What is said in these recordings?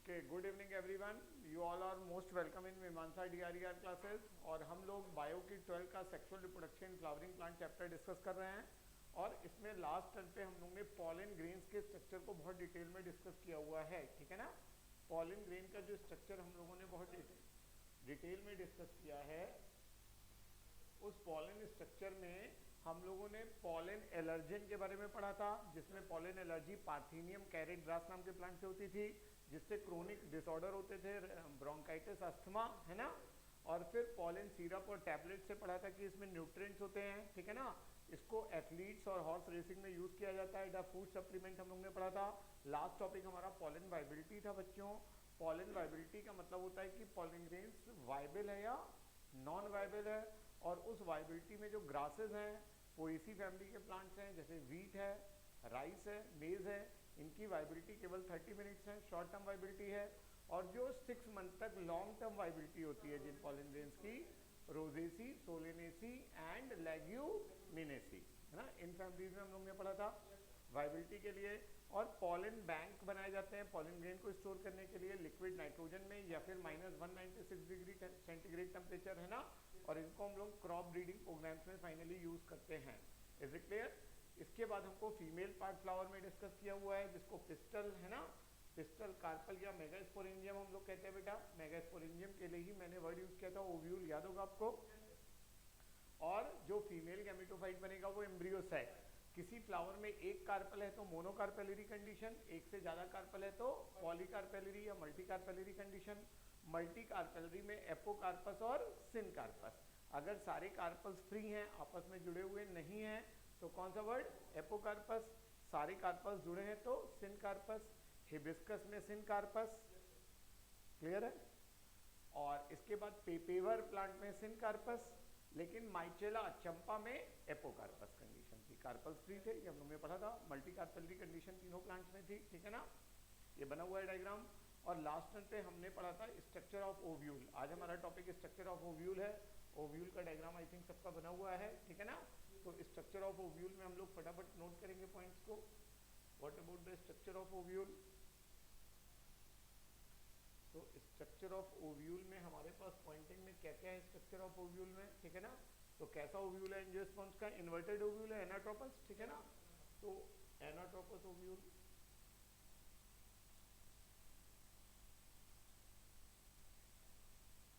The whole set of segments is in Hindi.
Okay, good evening everyone. You all are most welcome in मीमांसा DRER classes और हम लोग बायो की 12 का sexual reproduction flowering plant chapter discuss कर रहे हैं और इसमें लास्ट टर्न पे हम लोग ने पॉलन ग्रेन्स के स्ट्रक्चर को बहुत डिटेल में डिस्कस किया हुआ है, ठीक है ना। पॉलन ग्रेन का जो स्ट्रक्चर हम लोगों ने बहुत डिटेल में डिस्कस किया है, उस पॉलन स्ट्रक्चर में हम लोगों ने पॉलन एलर्जन के बारे में पढ़ा था, जिसमें pollen allergy parthenium carrot grass नाम के प्लांट से होती थी, जिससे क्रोनिक डिसऑर्डर होते थे, ब्रोंकाइटिस, अस्थमा, है ना। और फिर पॉलन सिरप और टैबलेट से पढ़ा था कि इसमें न्यूट्रिएंट्स होते हैं, ठीक है ना। इसको एथलीट्स और हॉर्स रेसिंग में यूज किया जाता है। फूड सप्लीमेंट हम लोग ने पढ़ा था। लास्ट टॉपिक हमारा पॉलन वाइबिलिटी था बच्चों। पॉलन वाइबिलिटी का मतलब होता है कि पॉलन ग्रेन्स वाइबल है या नॉन वाइबल है, और उस वाइबिलिटी में जो ग्रासेस हैं वो इसी फैमिली के प्लांट्स हैं, जैसे वीट है, राइस है, मेज है। इनकी वाइबिलिटी केवल 30 मिनट्स है, शॉर्ट टर्म वाइबिलिटी है। और जो 6 मंथ तक लॉन्ग टर्म वाइबिलिटी होती है जिन पॉलन ग्रेन्स की, रोजेसी, सोलेनेसी एंड लेग्यूमिनेसी, है ना। इन फैमिलीज में हम लोग ने पढ़ा था वाइबिलिटी के लिए। और पॉलन बैंक बनाए जाते हैं पॉलन ग्रेन को स्टोर करने के लिए लिक्विड नाइट्रोजन में या फिर -196 डिग्री सेंटीग्रेड टेम्परेचर, है ना। और इनको हम लोग क्रॉप ब्रीडिंग प्रोग्राम्स में फाइनली यूज करते हैं। Is it clear? इसके बाद हमको फीमेल पार्ट फ्लावर में डिस्कस किया हुआ है, जिसको पिस्टल, है ना, पिस्टल, कार्पल या मेगास्पोरेंजियम हम लोग कहते हैं बेटा। मेगास्पोरेंजियम के लिए ही मैंने वर्ड यूज किया था, ओव्यूल, याद होगा आपको। और जो फीमेल गैमेटोफाइट बनेगा वो एम्ब्रियोसाइट। किसी फ्लावर में एक कार्पल है तो मोनोकार्पेलरी कंडीशन, एक से ज्यादा कार्पल है तो पॉलीकार्पेलरी या मल्टीकार्पेलरी कंडीशन। मल्टीकार्पेलरी में एपोकार्पस और सिनकार्पस। अगर सारे कार्पल्स फ्री हैं, आपस में जुड़े हुए नहीं हैं, तो कौन सा वर्ड? एपोकार्पस। सारे कार्पल्स जुड़े हैं तो सिनकार्पस। हिबिस्कस में सिनकार्पस, क्लियर है। और इसके बाद पेपेवर प्लांट में सिनकार्पस, लेकिन माइचेला, चंपा में एपोकार्पस कंडीशन थी। कार्पल्स फ्री थे, ये हम लोग ने पढ़ा था। मल्टीकार्पेलरी कंडीशन तीनों प्लांट्स में थी, ठीक है ना। ये बना हुआ है डायग्राम। और लास्ट टर्न पे हमने पढ़ा था स्ट्रक्चर ऑफ ओव्यूल। आज हमारा टॉपिक स्ट्रक्चर ऑफ ओव्यूल है। ओव्यूल का डायग्राम आई थिंक सबका बना हुआ है, ठीक है ना। तो स्ट्रक्चर ऑफ ओव्यूल में हम लोग फटाफट नोट करेंगे पॉइंट्स को। What about the structure of ovule? तो स्ट्रक्चर ऑफ ओव्यूल में हमारे पास पॉइंटिंग में क्या क्या है स्ट्रक्चर ऑफ ओव्यूल में, ठीक है ना। तो कैसा ओव्यूल है एंजियोस्पर्म्स का? इन्वर्टेड ओव्यूल है, एनाट्रोपस, ठीक है ना। तो एनाट्रोपस ओव्यूल,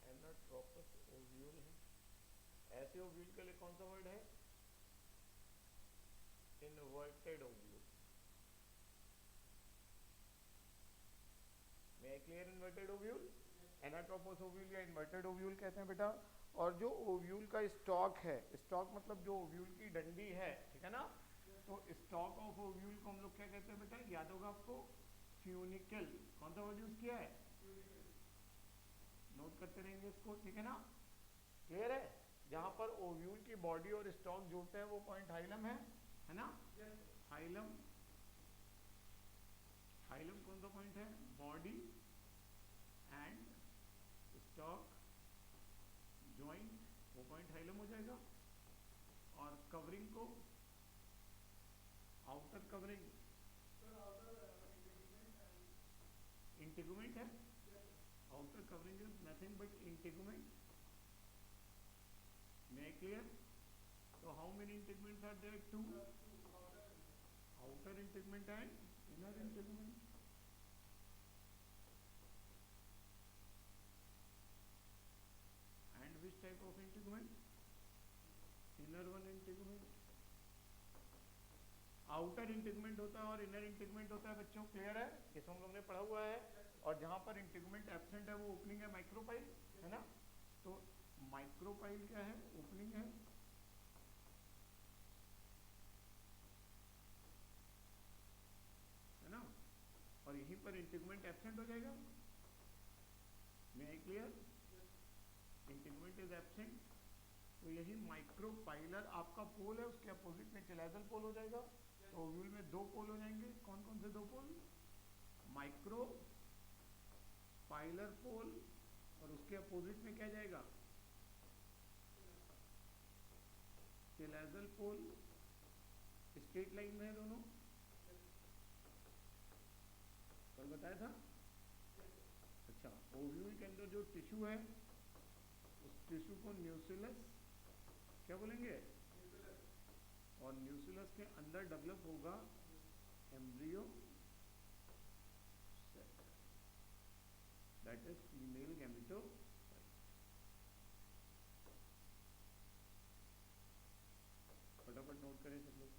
एनाट्रोपस ओव्यूल है। ऐसे ओव्यूल के लिए कौन सा वर्ड है? Inverted ovule. मैं clear? Inverted ovule, anatropous ovule या इन्वर्टेड ओव्यूल कहते हैं बेटा। और जो ओव्यूल का स्टॉक है, स्टॉक मतलब जो ओव्यूल की डंडी है, ठीक है ना। तो स्टॉक ऑफ ओव्यूल को हम लोग क्या कहते हैं बेटा? याद होगा आपको, फ्यूनिकल। कौन सा वर्ड यूज किया है? नोट करते रहेंगे इसको, ठीक है ना। क्लियर है? जहां पर ओव्यूल की बॉडी और स्टॉक जोड़ते हैं वो पॉइंट हाइलम है ना। हाइलम, हाइलम कौन सा पॉइंट है? बॉडी एंड स्टॉक ज्वाइंट, वो पॉइंट हाइलम हो जाएगा। और कवरिंग को, आउटर कवरिंग इंटीगुमेंट है। Outer covering is nothing but integument. मे क्लियर? तो how many integuments are there? 2, outer integument and inner integument. And which type of integument? Inner one integument। Outer integument होता है और इनर इंटीगुमेंट होता है बच्चों, क्लियर है? इसको हम लोग ने पढ़ा हुआ है। और जहां पर इंटीगुमेंट एब्सेंट है वो ओपनिंग है, माइक्रोपाइल, है ना। तो माइक्रोपाइल क्या है? ओपनिंग है। है ना। और यहीं पर इंटीगुमेंट एब्सेंट हो जाएगा। मे आई क्लियर? इंटीगुमेंट इज एब्सेंट, तो यही माइक्रोपाइलर आपका पोल है, उसके अपोजिट में चिलाजल पोल हो जाएगा। तो ओव्यूल में 2 पोल हो जाएंगे। कौन कौन से 2 पोल? माइक्रो पाइलर पोल, और उसके अपोजिट में क्या जाएगा? चिलाजल पोल। स्ट्रेट लाइन में है दोनों, कल बताया था। अच्छा, ओव्यूल के अंदर जो टिश्यू है उस टिश्यू को न्यूसिलस क्या बोलेंगे, और न्यूसिलस के अंदर डेवलप होगा embryo cell, that is female gameto. फटाफट नोट करें सब लोग।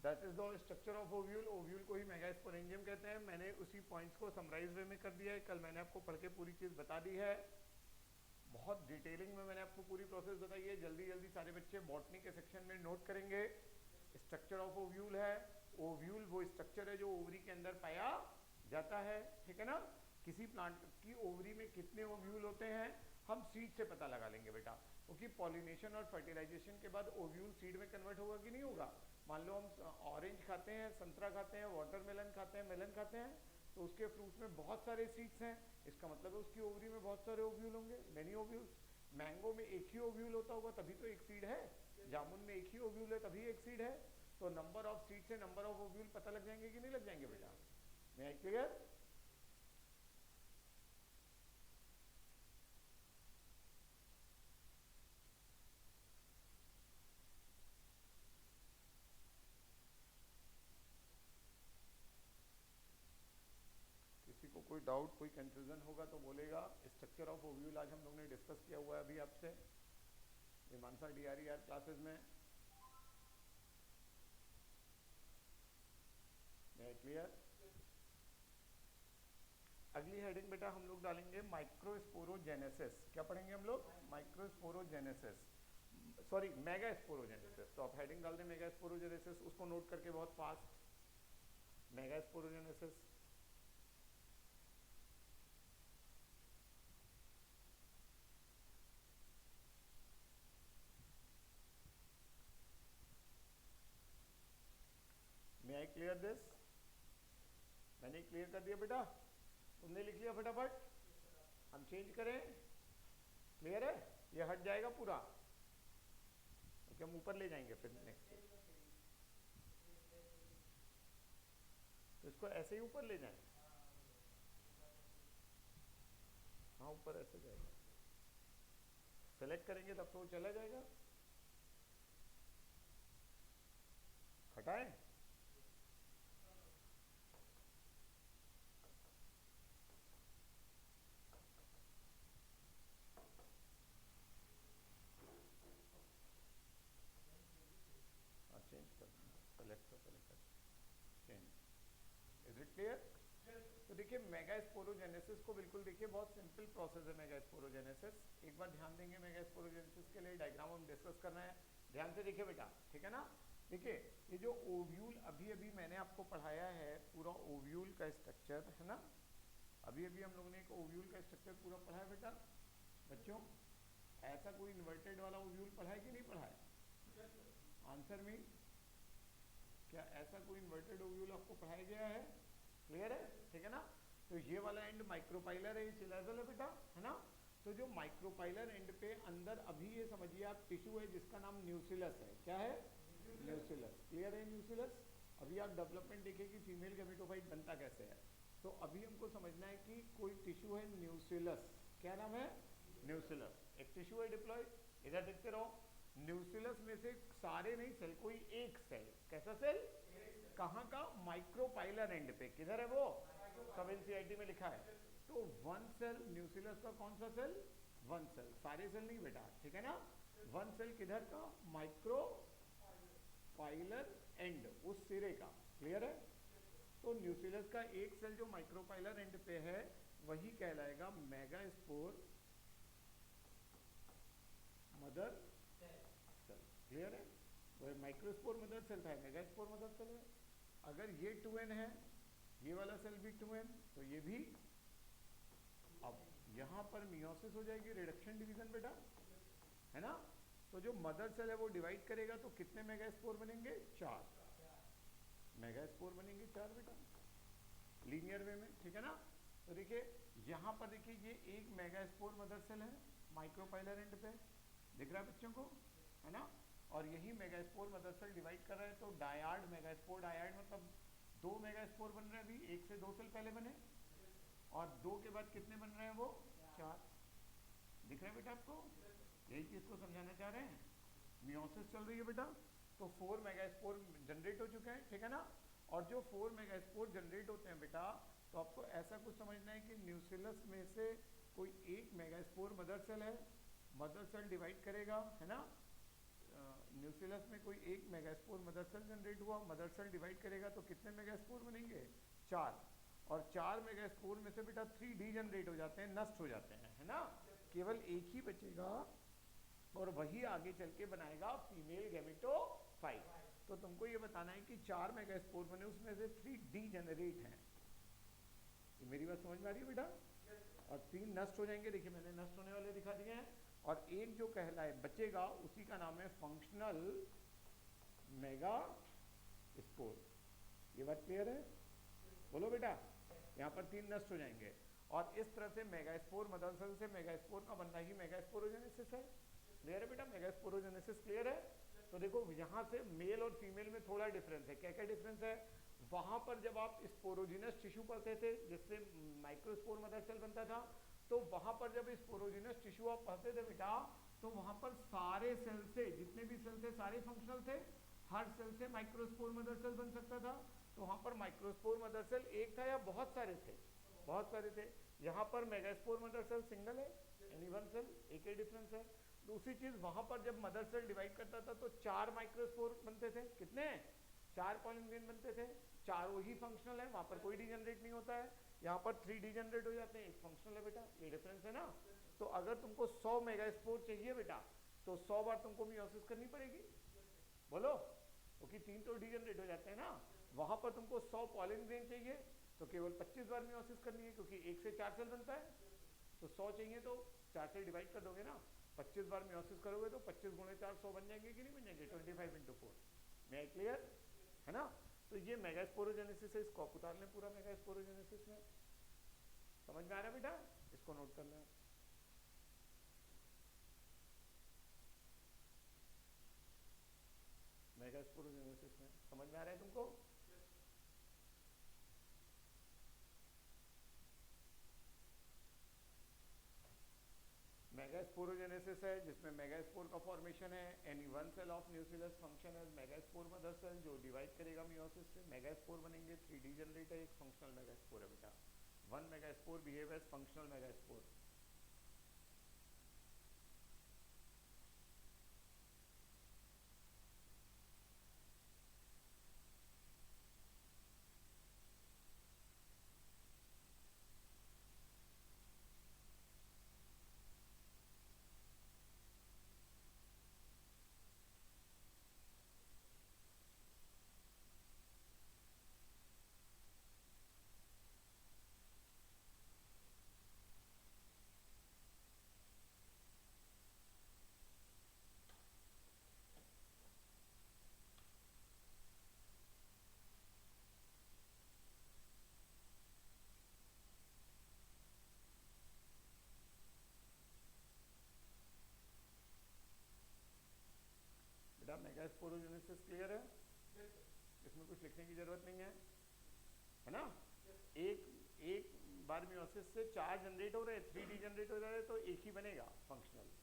That is the structure of ovule. Ovule को ही मेगास्पोरेंजियम कहते हैं। मैंने उसी पॉइंट्स को समराइज वे में कर दिया है, कल मैंने आपको पढ़ के पूरी चीज बता दी है, बहुत डिटेलिंग में मैंने आपको पूरी प्रोसेस बताई है। जल्दी जल्दी सारे बच्चे बॉटनी के सेक्शन में नोट करेंगे। स्ट्रक्चर ऑफ ओव्यूल है, ओव्यूल वो स्ट्रक्चर है जो ओवरी के अंदर पाया जाता है, ठीक है ना। किसी प्लांट की ओवरी में कितने ओव्यूल होते हैं हम सीड से पता लगा लेंगे बेटा, क्योंकि पॉलिनेशन और फर्टिलाइजेशन के बाद ओव्यूल सीड में कन्वर्ट होगा कि नहीं होगा। मान लो हम ऑरेंज खाते हैं, संतरा खाते हैं, वाटरमेलन खाते हैं, मेलन खाते हैं, तो उसके फ्रूट्स में बहुत सारे सीड्स हैं, इसका मतलब है उसकी ओवरी में बहुत सारे ओव्यूल होंगे, मेनी ओव्यूल्स। मैंगो में एक ही ओव्यूल होता होगा तभी तो एक सीड है, जामुन में एक ही ओव्यूल है तभी एक सीड है। तो नंबर ऑफ सीड से नंबर ऑफ ओव्यूल पता लग जाएंगे कि नहीं लग जाएंगे बेटा, मैं क्लियर। किसी को कोई डाउट, कोई कंफ्यूजन होगा तो बोलेगा। स्ट्रक्चर ऑफ ओव्यूल आज हम लोग ने डिस्कस किया हुआ है अभी आपसे मीमांसा DRER क्लासेस में, क्लियर। अगली हेडिंग बेटा हम लोग डालेंगे माइक्रोस्पोरोजेनेसिस। क्या पढ़ेंगे हम लोग, माइक्रोस्पोरोजेनेसिस, सॉरी मेगास्पोरोजेनेसिस। तो आप हेडिंग डाल दें मेगास्पोरोजेनेसिस, उसको नोट करके बहुत fast, megasporogenesis. May I clear this, मैंने क्लियर कर दिया बेटा, तुमने लिख लिया फटाफट, हम चेंज करें, क्लियर है, ये हट जाएगा पूरा, क्योंकि हम ऊपर ले जाएंगे फिर नेक्स्ट। तो इसको ऐसे ही ऊपर ले जाएं, हाँ ऊपर ऐसे जाएगा, सेलेक्ट करेंगे तब तो वो चला जाएगा, हटाएं, चेंज कर, सेलेक्ट कर, सेलेक्ट कर, चेंज, इज इट क्लियर। तो देखिए मेगास्पोरोजेनेसिस को बिल्कुल देखिए बहुत सिंपल प्रोसेस है मेगास्पोरोजेनेसिस। एक बार ध्यान देंगे मेगास्पोरोजेनेसिस के लिए डायग्राम हम डिस्कस करना है, ध्यान से देखिए बेटा, ठीक है ना। देखिए ये जो ओव्यूल अभी अभी मैंने आपको पढ़ाया है, पूरा ओव्यूल का स्ट्रक्चर है ना, अभी अभी हम लोगों ने एक ओव्यूल का स्ट्रक्चर पूरा पढ़ा है बेटा बच्चों। ऐसा कोई इन्वर्टेड वाला ओव्यूल पढ़ा है कि नहीं पढ़ा है, आंसर मी, क्या ऐसा कोई इन्वर्टेड ओव्यूल आपको पढ़ाया गया है, क्लियर है, ठीक है ना। तो ये वाला एंड माइक्रोपाइलर है, ये चिलाजल है बेटा, है ना। तो जो माइक्रोपाइलर एंड पे अंदर अभी ये समझिए आप टिश्यू है जिसका नाम न्यूसिलस है, क्या है, न्यूसिलस, क्लियर है, न्यूसिलस। अभी आप डेवलपमेंट देखिए कि फीमेल गैमेटोफाइट बनता कैसे है। तो अभी हमको समझना है कि कोई टिश्यू है न्यूसिलस, क्या नाम है, न्यूसिलस, एक टिश्यू है डिप्लॉयड, इधर देखते रहो, न्यूसिलस में से सारे नहीं सेल, कोई एक सेल, कैसा सेल, कहाँ का, माइक्रोपाइलर एंड पे, किधर है वो, सब एनसीईआरटी में लिखा है। तो वन सेल न्यूसिलस का कौन सा सेल, वन सेल, सारे सेल नहीं बेटा, ठीक है ना। वन सेल किधर का, माइक्रोपाइलर एंड, उस सिरे का, क्लियर है। तो न्यूसिलस का एक सेल जो माइक्रोपाइलर एंड पे है वही कहलाएगा मेगास्पोर मदर सेल, क्लियर है। वो माइक्रोस्पोर मदर सेल था, मेगास्पोर मदर सेल है। अगर ये 2n है, ये वाला सेल भी 2n, तो ये भी, अब यहाँ पर मियोसिस हो जाएगी, रिडक्शन डिवीजन बेटा, है ना। तो जो मदर सेल है वो डिवाइड करेगा तो कितने मेगास्पोर बनेंगे, 4 मेगास्पोर बनेंगे, 4 बेटा, लीनियर वे में, ठीक है ना। तो देखिए यहाँ पर देखिए ये एक मेगास्पोर मदर सेल है माइक्रोपाइलर एंड पे, दिख रहा है बच्चों को, है ना। और यही मेगास्पोर मदर सेल डिवाइड कर रहा है, तो डायाड मेगास्पोर, डायाड मतलब 2 मेगास्पोर बन रहे हैं अभी, एक से 2 सेल पहले बने, और 2 के बाद कितने बन रहे हैं वो 4। दिख रहा है बेटा आपको? यही चीज को समझाना चाह रहे हैं। मियोसिस चल रही है बेटा, तो 4 मेगास्पोर जनरेट हो चुके हैं, ठीक है ना। और जो 4 मेगास्पोर जनरेट होते हैं बेटा, तो आपको ऐसा कुछ समझना है कि न्यूसिलस में से कोई एक मेगास्पोर मदर सेल है, मदर सेल डिवाइड करेगा, है ना। न्यूसिलस में कोई एक मेगास्पोर मदर सेल जनरेट हुआ, मदर सेल डिवाइड करेगा तो कितने मेगास्पोर बनेंगे 4। और 4 मेगास्पोर में से बेटा 3 डी जनरेट हो जाते हैं, नष्ट हो जाते हैं, है ना। केवल एक ही बचेगा और वही आगे चल के बनाएगा फीमेल गैमेटोफाइट। तो तुमको ये बताना है कि 4 मेगास्पोर बने, उसमें से 3 डी जनरेट हैं। ये मेरी बात समझ में आ रही है बेटा? और 3 नष्ट हो जाएंगे, देखिए मैंने नष्ट होने वाले दिखा दिए हैं। और एक जो कहलाए बचेगा उसी का नाम है फंक्शनल मेगा स्पोर। ये बात क्लियर है? बोलो बेटा। यहाँ पर 3 नष्ट हो जाएंगे और इस तरह से मेगास्पोर मदर सेल से मेगास्पोर का बनना ही मेगास्पोरोजेनेसिस है। क्लियर है बेटा? मेगास्पोरोजेनेसिस क्लियर है? तो देखो यहाँ से मेल और फीमेल में थोड़ा डिफरेंस है। क्या क्या डिफरेंस है? वहां पर जब आप स्पोरोजिनस टिश्यू पढ़ते थे जिससे माइक्रोस्पोर मदर सेल बनता था, तो वहां पर जब स्पोरोजिनस टिश्यू आप पढ़ते थे बेटा, तो वहां पर सारे सेल से, जितने भी सेल थे सारे फंक्शनल थे, हर सेल से माइक्रोस्पोर मदर सेल बन सकता था। तो वहां पर माइक्रोस्पोर मदर सेल एक था या बहुत सारे थे? बहुत सारे थे। यहाँ पर मेगास्पोर मदर सेल सिंगल है, यानी वन सेल, एक ही डिफरेंस है। दूसरी चीज, वहां पर जब मदर सेल डिवाइड करता था तो 4 माइक्रोस्पोर बनते थे। कितने? 4 पॉलिन ग्रेन बनते थे, चारों ही फंक्शनल है, वहां पर कोई डीजनरेट नहीं होता है। यहाँ पर 3 डीजनरेट हो जाते हैं, एक फंक्शनल है बेटा। ये डिफरेंस है ना। तो अगर तुमको 100 मेगास्पोर चाहिए बेटा, तो 100 बार तुमको मियोसिस करनी पड़ेगी। बोलो, क्योंकि 3 तो डीजनरेट हो जाते हैं ना। वहां पर तुमको 100 पॉलिन ग्रेन चाहिए तो केवल 25 बार मियोसिस करनी है, क्योंकि 1 से 4 सेल बनता है। तो 100 चाहिए तो 4 से डिवाइड कर दोगे ना, 25 बार मियोसिस करोगे तो 25 गुणे 4 100 बन जाएंगे कि नहीं बन जाएंगे? 25 × 4। मैं क्लियर है ना। तो ये मेगास्पोरोजेनेसिस है, इसको आप उतार लें पूरा मेगास्पोरोजेनेसिस में। समझ में आ रहा है बेटा? इसको नोट कर लें। मेगास्पोरोजेनेसिस में समझ में आ रहा है तुमको? मेगास्पोरोजेनेसिस है जिसमें मेगास्पोर का फॉर्मेशन है। Any one cell of nucellus function as megaspore mother cell, जो डिवाइड करेगा मियोसिस से। मेगास्पोर बनेंगे, 3 डी जनरेट है, एक फंक्शनल मेगास्पोर है बेटा। 1 megaspore behave as functional megaspore. बेटा मेगास्पोरोजेनेसिस क्लियर है? इसमें कुछ लिखने की जरूरत नहीं है ना। एक बार मियोसिस से 4 जनरेट हो रहे, 3 डी जनरेट हो रहे, तो एक ही बनेगा फंक्शनल।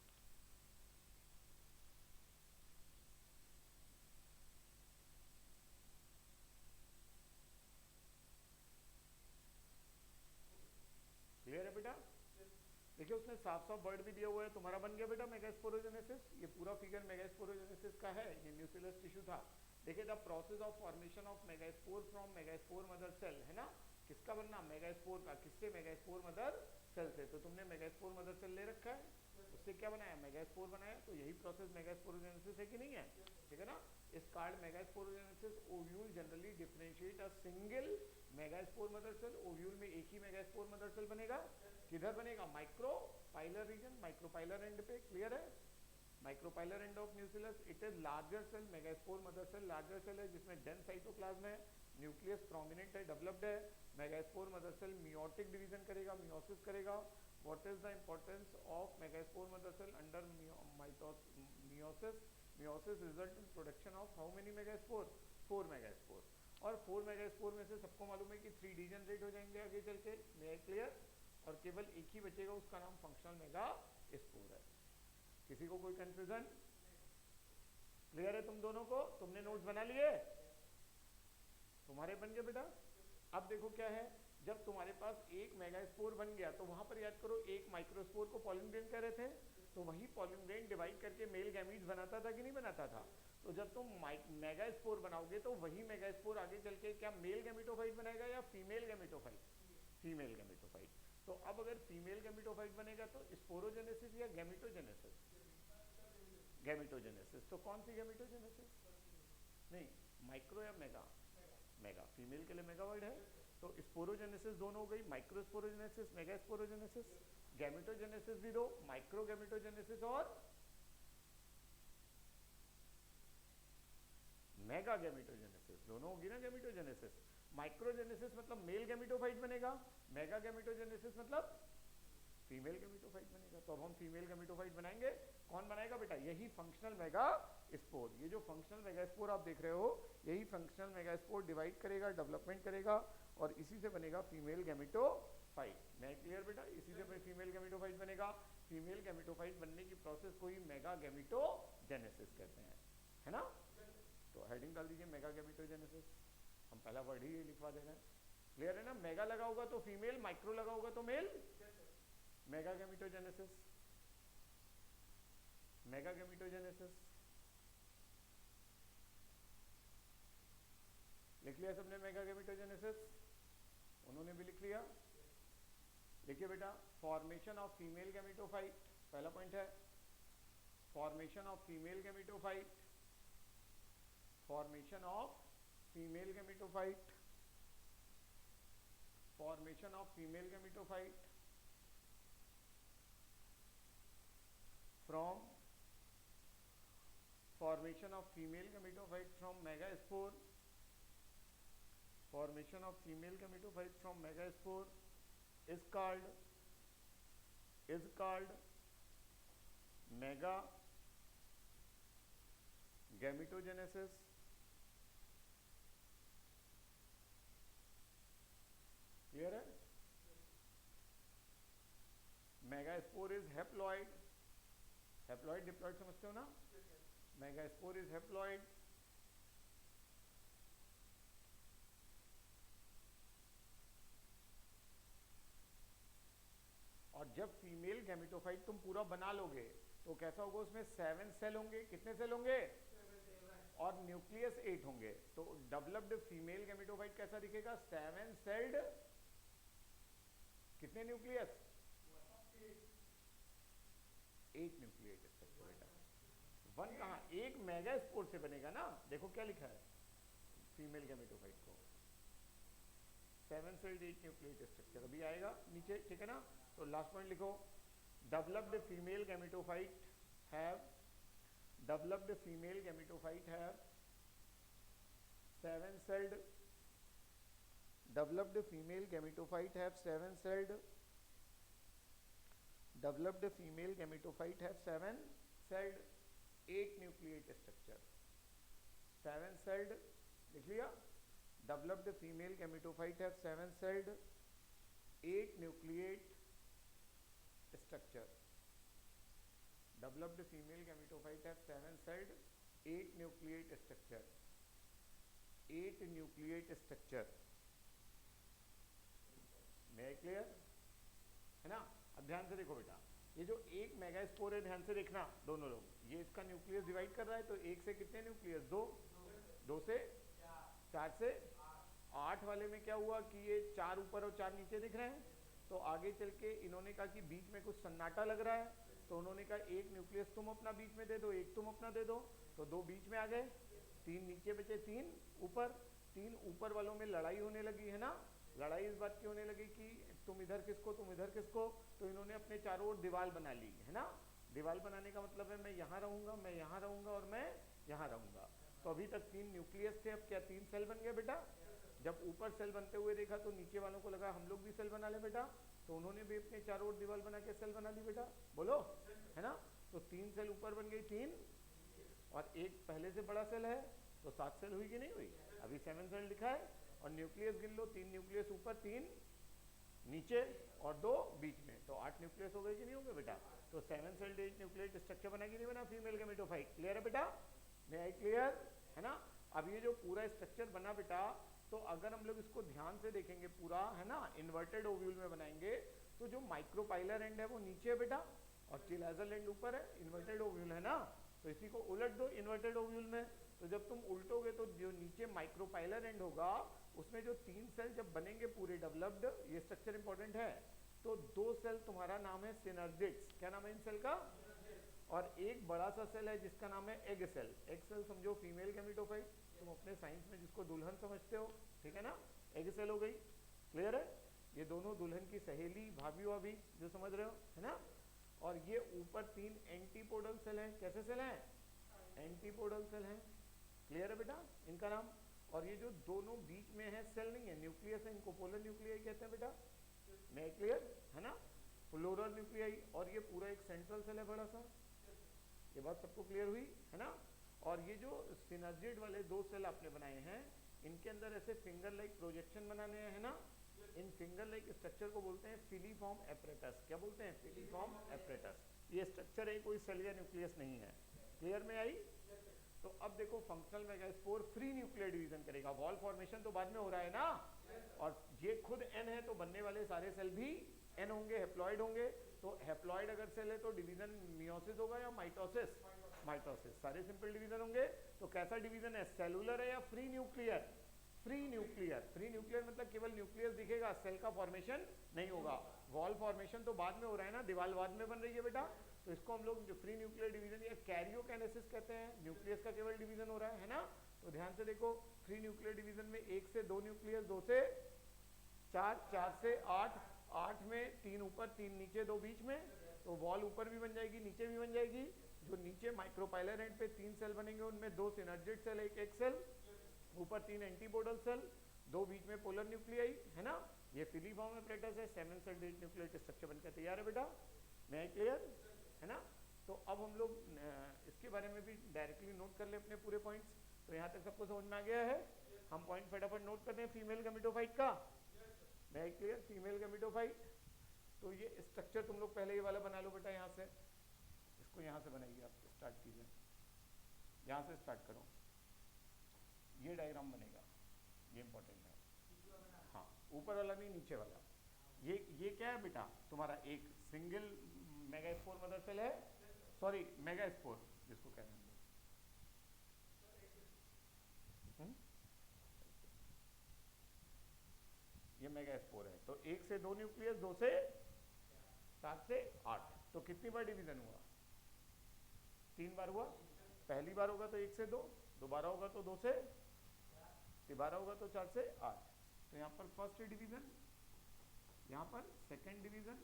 क्लियर है बेटा? देखिए उसने साफ साफ वर्ड भी दिया हुआ है। तुम्हारा बन गया बेटा मेगास्पोरोजेनेसिस। ये पूरा फिगर मेगास्पोरोजेनेसिस का है। ये न्यूसिलस टिश्यू था। देखिए the process of formation of megaspore from megaspore mother cell, है ना। किसका बनना? मेगास्पोर का। किससे? मेगास्पोर मदर सेल से। तो तुमने मेगास्पोर मदर सेल ले रखा है, उससे क्या बनाया? मेगास्पोर बनाया। तो यही प्रोसेस मेगास्पोरोजेनेसिस है कि नहीं है? ठीक है ना। इस कार्ड megasporogenesis. Ovule generally differentiate a single megaspore mother cell. Ovule में एक ही मेगास्पोर मदर सेल बनेगा। किधर बनेगा? माइक्रोपाइलर रीजन, माइक्रोपाइलर एंड पे। क्लियर है? Micropylar end of nucellus. It is larger cell. Megaspore mother cell larger cell है जिसमें डेंस साइटोप्लाज्म है, न्यूक्लियस प्रोमिनेंट है, डेवलप्ड है। Megaspore mother cell meiotic division करेगा, मियोसिस करेगा। What is the importance of megaspore mother cell under meiosis? Meiosis result in production of how many megaspore? 4 megaspore. और 4 मेगा स्पोर में से सबको मालूम है कि 3 जनरेट हो जाएंगे आगे चल के, मे क्लियर, और केवल एक ही बचेगा, उसका नाम फंक्शनल मेगा स्पोर है। किसी को कोई कंफ्यूजन? क्लियर है तुम दोनों को? तुमने नोट्स बना लिए? तुम्हारे बन गए बेटा? अब देखो क्या है, जब तुम्हारे पास एक मेगा स्पोर बन गया तो वहां पर याद करो एक माइक्रोस्पोर को पॉलिन ग्रेन कह रहे थे, तो वही पॉलिन ग्रेन डिवाइड करके मेल गैमीट्स बनाता था कि नहीं बनाता था? तो जब तुम मेगा स्पोर बनाओगे तो वही मेगा स्पोर आगे चल के क्या मेल गैमेटोफाइट बनाएगा या फीमेल गैमेटोफाइट? Female gametophyte. तो अब अगर फीमेल गैमेटोफाइट बनेगा तो स्पोरोजेनेसिस या गैमेटोजेनेसिस? गैमेटोजेनेसिस। तो कौन सी गैमेटोजेनेसिस? नहीं, माइक्रो या मेगा? मेगा। फीमेल के लिए मेगा वर्ड है। तो स्पोरोजेनेसिस दोनों हो गई, micro sporogenesis, mega sporogenesis. Gametogenesis भी दो, माइक्रो गैमेटोजेनेसिस और मेगा गैमेटोजेनेसिस, दोनों होगी ना गैमेटोजेनेसिस। माइक्रोजेनेसिस मतलब मेल गैमेटोफाइट बनेगा, मेगा गैमेटोजेनेसिस मतलब फीमेल गैमेटोफाइट बनेगा। तो अब हम फीमेल गैमेटोफाइट बनाएंगे। कौन बनाएगा बेटा? यही फंक्शनल मेगा स्पोर। ये जो फंक्शनल मेगा स्पोर आप देख रहे हो, यही फंक्शनल मेगा स्पोर डिवाइड करेगा, डेवलपमेंट करेगा और इसी से बनेगा फीमेल गैमेटोफाइट। मैं क्लियर बेटा? इसी से फीमेल गैमेटोफाइट बनेगा। फीमेल गैमेटोफाइट बनने की प्रोसेस को ही मेगा गैमेटोजेनेसिस कहते हैं, है ना? तो हेडिंग डाल दीजिए मेगा गैमेटोजेनेसिस। हम पहला वर्ड ही लिखवा दे रहे हैं। क्लियर है ना? मेगा लगा होगा तो फीमेल, माइक्रो लगा होगा तो male. Mega gametogenesis, mega gametogenesis. लिख लिया सबने मेगा गैमेटोजेनेसिस? उन्होंने भी लिख लिया। देखिए बेटा, फॉर्मेशन ऑफ फीमेल गैमेटोफाइट पहला पॉइंट है। Formation of female gametophyte, formation of female gametophyte, formation of female gametophyte from formation of female gametophyte from megaspore, formation of female gametophyte from megaspore is called mega gametogenesis. Clear है? Megaspore is haploid. Haploid diploid समझते हो ना? Megaspore is haploid. और जब फीमेल गैमेटोफाइट तुम पूरा बना लोगे तो कैसा होगा? उसमें 7 सेल होंगे। कितने सेल होंगे? और न्यूक्लियस 8 होंगे। तो डेवलप्ड फीमेल गैमेटोफाइट कैसा दिखेगा? 7 सेल्ड, कितने न्यूक्लियस? 8 न्यूक्लियस स्ट्रक्चर बेटा। 1 कहाँ? एक मेगा स्पोर से बनेगा ना। देखो क्या लिखा है फीमेल गैमेटोफाइट को, 7 सेल्ड 8 न्यूक्लियस स्ट्रक्चर। अभी आएगा नीचे, ठीक है ना? तो लास्ट पॉइंट लिखो, developed female gametophyte have, developed female gametophyte have 7 celled, developed female gametophyte have 7 celled, developed female gametophyte have 7 celled 8 nucleate structure। 7 celled लिख लिया। developed female gametophyte have 7 celled 8 nucleate structure। developed female gametophyte have 7 celled 8 nucleate structure, 8 nucleate structure। मैं क्लियर है ना? अब ध्यान से देखो बेटा, ये जो एक मेगास्पोर है, ध्यान से देखना दोनों लोग, ये इसका न्यूक्लियस डिवाइड कर रहा है। तो एक से कितने न्यूक्लियस? 2, 2 से 4 से 8 वाले में क्या हुआ कि ये 4 ऊपर और 4 नीचे दिख रहे हैं। तो आगे चल के इन्होंने कहा कि बीच में कुछ सन्नाटा लग रहा है, तो उन्होंने कहा एक न्यूक्लियस तुम अपना बीच में दे दो, एक तुम अपना दे दो। तो 2 बीच में आ गए, 3 नीचे बचे, 3 ऊपर। 3 ऊपर वालों में लड़ाई होने लगी है ना। लड़ाई इस बात की होने लगी कि तुम इधर किसको, तुम इधर किसको। तो इन्होंने अपने चारों ओर दीवार बना ली है ना। दीवार बनाने का मतलब है मैं यहाँ रहूंगा, मैं यहाँ रहूंगा और मैं यहाँ रहूंगा। तो अभी तक 3 न्यूक्लियस थे, अब क्या 3 सेल बन गए बेटा? जब ऊपर सेल बनते हुए देखा तो नीचे वालों को लगा हम लोग भी सेल बना ले बेटा, तो उन्होंने भी अपने चारों ओर दीवार बना के सेल बना ली बेटा। बोलो, है ना? तो 3 सेल ऊपर बन गई, 3, और एक पहले से बड़ा सेल है तो 7 सेल हुई कि नहीं हुई? अभी 7 सेल लिखा है, और न्यूक्लियस गिन लो, 3 न्यूक्लियस ऊपर, 3 नीचे और 2 बीच में, तो 8 न्यूक्लियस हो गए कि नहीं हो गए बेटा? तो 7 सेल्ड न्यूक्लियेट स्ट्रक्चर बना कि नहीं बना फीमेल गैमेटोफाइट? क्लियर है बेटा? मैं आई क्लियर है ना? अब ये जो पूरा स्ट्रक्चर बना बेटा, तो अगर हम लोग इसको ध्यान से देखेंगे पूरा, है ना, इन्वर्टेड ओव्यूल में बनाएंगे, तो जो माइक्रोपाइलर एंड है वो नीचे है बेटा, और चिलाजल एंड ऊपर है, इन्वर्टेड ओव्यूल है ना, तो इसी को उलट दो इन्वर्टेड ओव्यूल में, तो जब तुम उल्टोगे तो जो नीचे माइक्रोपाइलर एंड होगा उसमें जो 3 सेल जब बनेंगे पूरे डेवलप्ड, ये स्ट्रक्चर इंपॉर्टेंट है, तो 2 सेल तुम्हारा नाम है सिनर्जिड्स, क्या नाम है इन सेल का? और एक बड़ा सा सेल है जिसका नाम है एग सेल। एग सेल समझो फीमेल गैमेटोफाइट, तुम अपने साइंस में जिसको दुल्हन समझते हो, ठीक है ना, एग सेल हो गई, क्लियर है? ये दोनों दुल्हन की सहेली, भाभी वाभी जो समझ रहे हो, है ना? और ये ऊपर 3 एंटीपोडल सेल हैं, कैसे सेल हैं? एंटीपोडल सेल हैं, क्लियर है बेटा इनका नाम? और ये जो दोनों बीच में है सेल नहीं है, न्यूक्लियस है, इनको पोलर न्यूक्लियाई कहते हैं बेटा, मैं क्लियर है ना? फ्लोरल न्यूक्लियाई, और ये पूरा एक सेंट्रल सेल है बड़ा सा, ये बात सबको क्लियर हुई है ना? और ये जो सिनर्जिड वाले 2 सेल आपने बनाए हैं, इनके अंदर ऐसे फिंगर लाइक प्रोजेक्शन बनाने हैं, है ना? इन फिंगर लाइक स्ट्रक्चर को बोलते हैं फिलीफॉर्म एपरेटस, क्या बोलते हैं? Filiform apparatus. ये स्ट्रक्चर है, कोई सेल या न्यूक्लियस नहीं है, क्लियर में आई? तो अब देखो functional megaspore free nuclear division करेगा, वॉल फॉर्मेशन तो बाद में हो रहा है ना, और ये खुद एन है तो बनने वाले सारे सेल भी एन होंगे, हेप्लॉइड होंगे, तो हेप्लॉइड अगर सेल है तो डिवीजन मियोसिस होगा या माइटोसिस? माइटोसिस, सारे सिंपल डिवीजन होंगे। तो कैसा डिवीजन है, सेलुलर है या free nuclear? Free nuclear. Free nuclear मतलब केवल न्यूक्लियस दिखेगा, सेल का फॉर्मेशन नहीं होगा। वॉल फॉर्मेशन तो बाद में हो रहा है ना, दीवार बाद में बन रही है बेटा, तो इसको हम लोग जो फ्री न्यूक्लियर डिवीजन या कैरियोकाइनेसिस कहते हैं, न्यूक्लियस का केवल डिवीजन हो रहा है ना? तो ध्यान से देखो, फ्री न्यूक्लियर डिवीजन में 1 से 2 न्यूक्लियस, 2 से 4, 4 से 8, 8 में 3 ऊपर 3 नीचे 2 बीच में, तो वॉल ऊपर भी बन जाएगी नीचे भी बन जाएगी। जो नीचे माइक्रोपाइलर एंड पे 3 सेल बनेंगे, उनमें 2 सिनर्जिड सेल, एक सेल, ऊपर 3 एंटीपोडल सेल, 2 बीच में पोलर न्यूक्लियाई, है ना? ये फिलीफॉर्म एपरेटस है, 7 सेल न्यूक्लियर स्ट्रक्चर बनकर तैयार है बेटा, मैं क्लियर है ना? तो अब हम लोग इसके बारे में भी डायरेक्टली नोट कर ले अपने पूरे पॉइंट्स। तो यहाँ तक सबको समझ में आ गया है? हम पॉइंट फटाफट नोट करते हैं फीमेल गैमेटोफाइट का, मैं क्लियर? फीमेल गैमेटोफाइट, तो ये स्ट्रक्चर तुम लोग पहले ये वाला बना लो बेटा, यहाँ से इसको यहाँ से बनाइए, आप स्टार्ट कीजिए, यहाँ से स्टार्ट करो, ये डायग्राम बनेगा, ये इंपॉर्टेंट है। हाँ, ऊपर वाला नहीं, नीचे वाला। ये क्या है बेटा तुम्हारा? एक सिंगल मेगास्पोर मदर सेल है, सॉरी मेगास्पोर जिसको कहते हैं, ये मेगास्पोर है। तो 1 से 2 न्यूक्लियस, 2 से 7 से 8, तो कितनी बार डिवीजन हुआ? 3 बार हुआ। पहली बार होगा तो 1 से 2, दोबारा होगा तो 2 से, तिबारा होगा तो 4 से 8। तो यहाँ पर फर्स्ट डिवीजन, यहाँ पर सेकंड डिवीजन,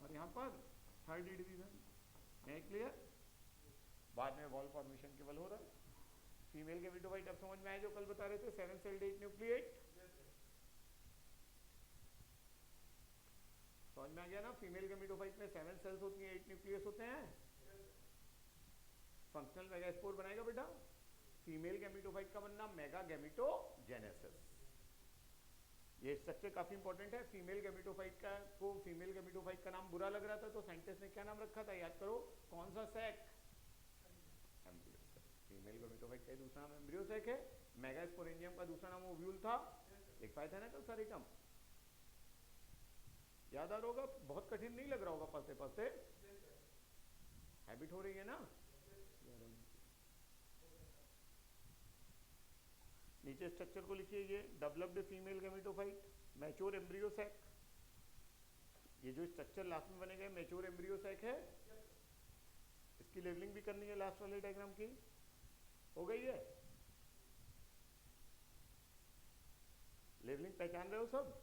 और यहाँ पर थर्ड डिवीजन, है क्लियर? बाद में वॉल फॉर्मेशन केवल हो रहा है। फीमेल गैमेटोफाइट अब समझ में आया जो कल बता रहे थे, 7 सेल्ड 8 न्यूक्लिएट, समझ में आ गया ना? फीमेल गैमेटोफाइट में 7 सेल्स होती हैं, 8 न्यूक्लियस होते हैं। फंक्शनल मेगास्पोर बनाएगा बेटा। फीमेल गैमेटोफाइट का बनना मेगा गैमेटोजेनेसिस। ये स्ट्रक्चर काफी इंपॉर्टेंट है। फीमेल गैमेटोफाइट का को फीमेल गैमेटोफाइट का नाम बुरा लग रहा था तो साइंटिस्ट ने क्या नाम रखा था, याद करो? कौन सा sac? Embryo sac. Female gametophyte का दूसरा नाम एम्ब्रियो सेक है। मेगास्पोरेंजियम का दूसरा नाम ओव्यूल था। लिख पाए थे ना कल सारे टर्म? याद आ रहा होगा, बहुत कठिन नहीं लग रहा होगा, पढ़ते पढ़ते हैबिट हो रही है ना? नीचे स्ट्रक्चर को लिखिए, ये developed female gametophyte, mature embryo sac. ये जो स्ट्रक्चर लास्ट में बनेगा मैच्योर एम्ब्रियो सैक है। इसकी लेवलिंग भी करनी है लास्ट वाले डायग्राम की, हो गई है? लेवलिंग पहचान रहे हो सब?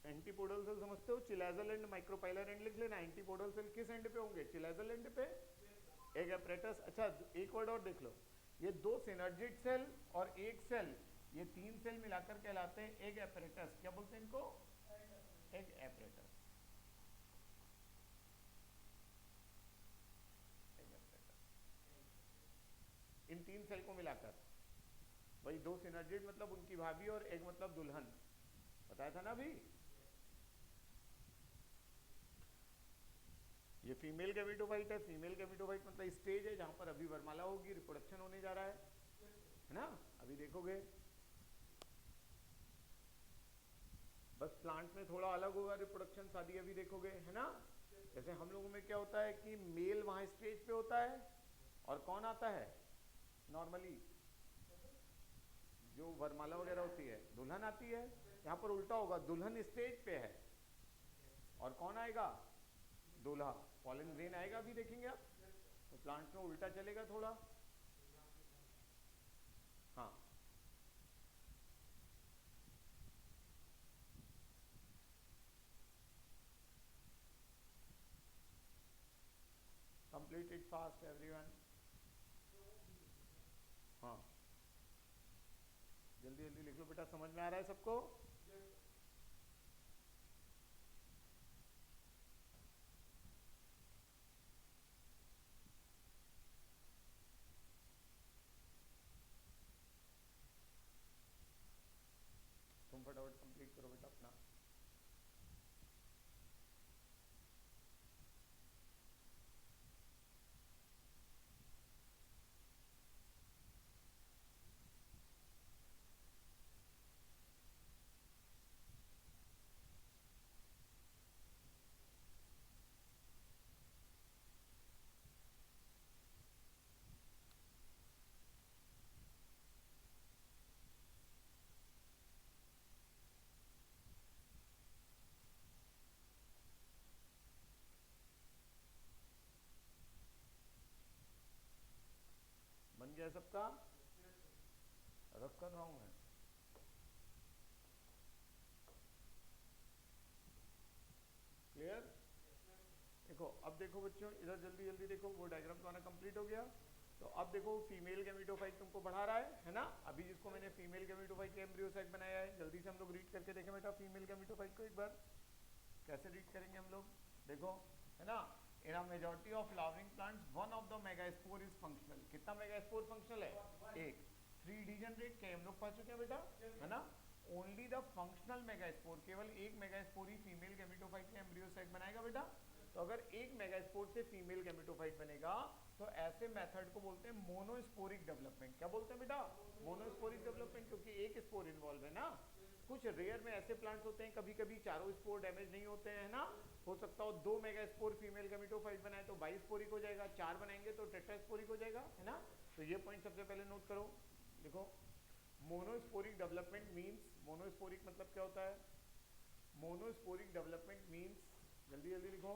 एंटीपोडल सेल समझते हो? चिलाजल एंड माइक्रोपाइलर एंड लिख लेना। एंटीपोडल सेल किस एंड पे होंगे? चिलाजल एंड पे, एक एपरेटस। अच्छा, एक वर्ड और देख लो, ये 2 सिनर्जिड सेल और एक सेल, ये 3 सेल मिलाकर कहलाते हैं एग एपरेटस। क्या बोलते हैं इनको? Egg apparatus. सेल को मिलाकर, वही दो सिनर्जिड मतलब उनकी भाभी और एक मतलब दुल्हन, बताया था ना अभी। ये फीमेल गैमेटोफाइट है। फीमेल गैमेटोफाइट मतलब स्टेज है जहां पर अभी वरमाला होगी, रिप्रोडक्शन होने जा रहा है ना, अभी देखोगे। बस प्लांट में थोड़ा अलग होगा रिप्रोडक्शन, शादी अभी देखोगे, है ना। जैसे हम लोगों में क्या होता है कि मेल वहां स्टेज पे होता है और कौन आता है नॉर्मली, जो वरमाला वगैरह होती है दुल्हन आती है। यहाँ पर उल्टा होगा, दुल्हन स्टेज पे है और कौन आएगा, दूल्हा। पॉलन ग्रेन आएगा अभी देखेंगे आप, तो प्लांट में उल्टा चलेगा थोड़ा। हाँ, कंप्लीट इट फास्ट एवरीवन। हाँ, जल्दी जल्दी लिख लो बेटा, समझ में आ रहा है सबको। तुम फटाफट कंप्लीट करो बेटा अपना। बन गया सबका, रफ कर रहा हूं मैं। क्लियर। देखो अब देखो बच्चों, इधर जल्दी जल्दी देखो, वो डायग्राम तुम्हारा कंप्लीट हो गया। तो अब देखो फीमेल गैमेटोफाइट तुमको बढ़ा रहा है ना। अभी जिसको मैंने फीमेल गैमेटोफाइट के एम्ब्रियो साइट बनाया है, जल्दी से हम लोग रीड करके देखें बेटा फीमेल गैमेटोफाइट को एक बार। कैसे रीड करेंगे हम लोग, देखो, है ना। In a majority of flowering plants one of the megaspore is functional. कितना मेगास्पोर फंक्शनल है, एक। 3 डीजनरेट के हम लोग पढ़ चुके हैं बेटा, है ना। ओनली द फंक्शनल मेगास्पोर, केवल एक मेगास्पोर ही फीमेल गैमेटोफाइट के एम्ब्रियो साइट बनाएगा बेटा। तो अगर एक मेगास्पोर से फीमेल गैमेटोफाइट बनेगा तो ऐसे मेथड को बोलते हैं मोनोस्पोरिक डेवलपमेंट। क्या बोलते हैं बेटा, मोनोस्पोरिक डेवलपमेंट, क्योंकि एक स्पोर इन्वॉल्व है ना। कुछ रेयर में ऐसे प्लांट्स होते हैं कभी कभी चारों स्पोर डैमेज नहीं होते हैं ना। हो सकता हो 2 मेगास्पोर फीमेल गैमेटोफाइट बनाए तो बाइस्पोरिक हो जाएगा, 4 बनाएंगे तो टेट्रास्पोरिक हो जाएगा, है ना। तो ये पॉइंट सबसे पहले नोट करो। देखो, मोनोस्पोरिक डेवलपमेंट मींस, मोनोस्पोरिक मतलब क्या होता है, मोनोस्पोरिक डेवलपमेंट मींस, जल्दी जल्दी लिखो।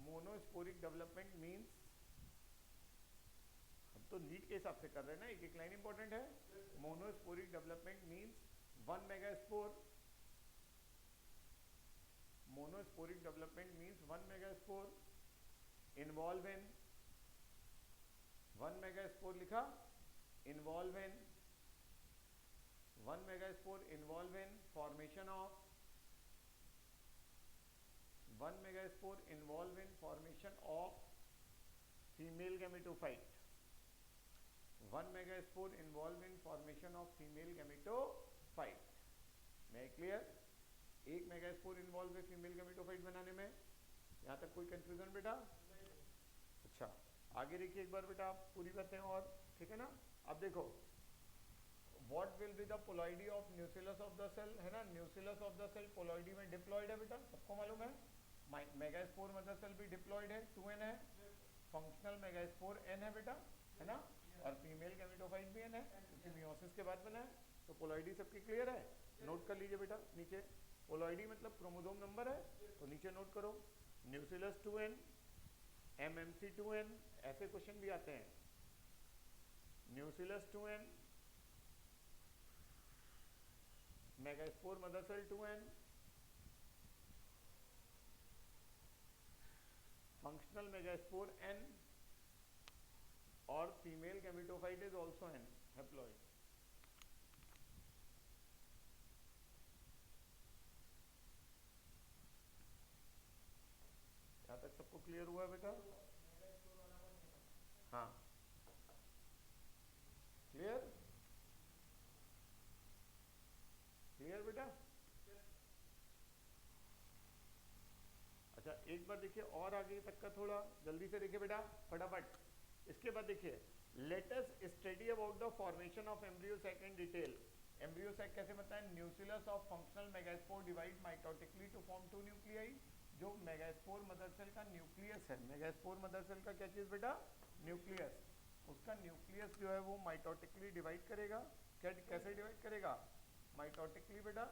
मोनोस्पोरिक डेवलपमेंट मींस, हम तो नीट के हिसाब से कर रहे हैं ना, एक एक लाइन इंपॉर्टेंट है। Monosporic development means 1 megaspore, monosporic development means 1 megaspore involve in, 1 megaspore लिखा, involve in, 1 megaspore involve in formation of, 1 megaspore involve in formation of female gametophyte, 1 megaspore involve in formation of female gametophyte. मैं क्लियर, एक मेगास्पोर इन्वॉल्व है फीमेल गैमेटोफाइट बनाने में। यहाँ तक कोई कंफ्यूजन बेटा? अच्छा, आगे देखिए एक बार बेटा, आप पूरी बातें और, ठीक है ना। अब देखो, what will be the ploidy of nucleus of the cell, है ना। Nucleus of the cell ploidy में डिप्लॉइड है बेटा, सबको मालूम है। मेगास्पोर मदर सेल भी डिप्लॉइड है, 2n है। फंक्शनल मेगास्पोर n है बेटा, है ना। और फीमेल गैमेटोफाइट भी n है, क्योंकि मियोसिस के बाद बना है। तो पोलॉइडी सबकी क्लियर है, नोट कर लीजिए बेटा नीचे। पोलॉइडी मतलब क्रोमोसोम नंबर है, तो नीचे नोट करो न्यूक्लियस 2n, MMC 2n, ऐसे क्वेश्चन भी आते हैं। Nucleus 2n, megaspore mother cell 2n, functional megaspore n, और female gametophyte is also n, haploid. यहाँ तक सबको क्लियर हुआ है बेटा? हाँ, बेटा? अच्छा एक बार देखिए और आगे तक का थोड़ा जल्दी से देखिए बेटा फटाफट। इसके बाद देखिए let us study about the formation of embryo sac in detail. Embryo sac कैसे बनता है? Nucleus of functional megaspore divide mitotically to form two nuclei. जो मेगास्पोर मदर सेल का न्यूक्लियस है, मेगास्पोर मदर सेल का क्या चीज बेटा? न्यूक्लियस। उसका न्यूक्लियस जो है वो माइटोटिकली डिवाइड करेगा। कैसे डिवाइड करेगा? माइटोटिकली बेटा।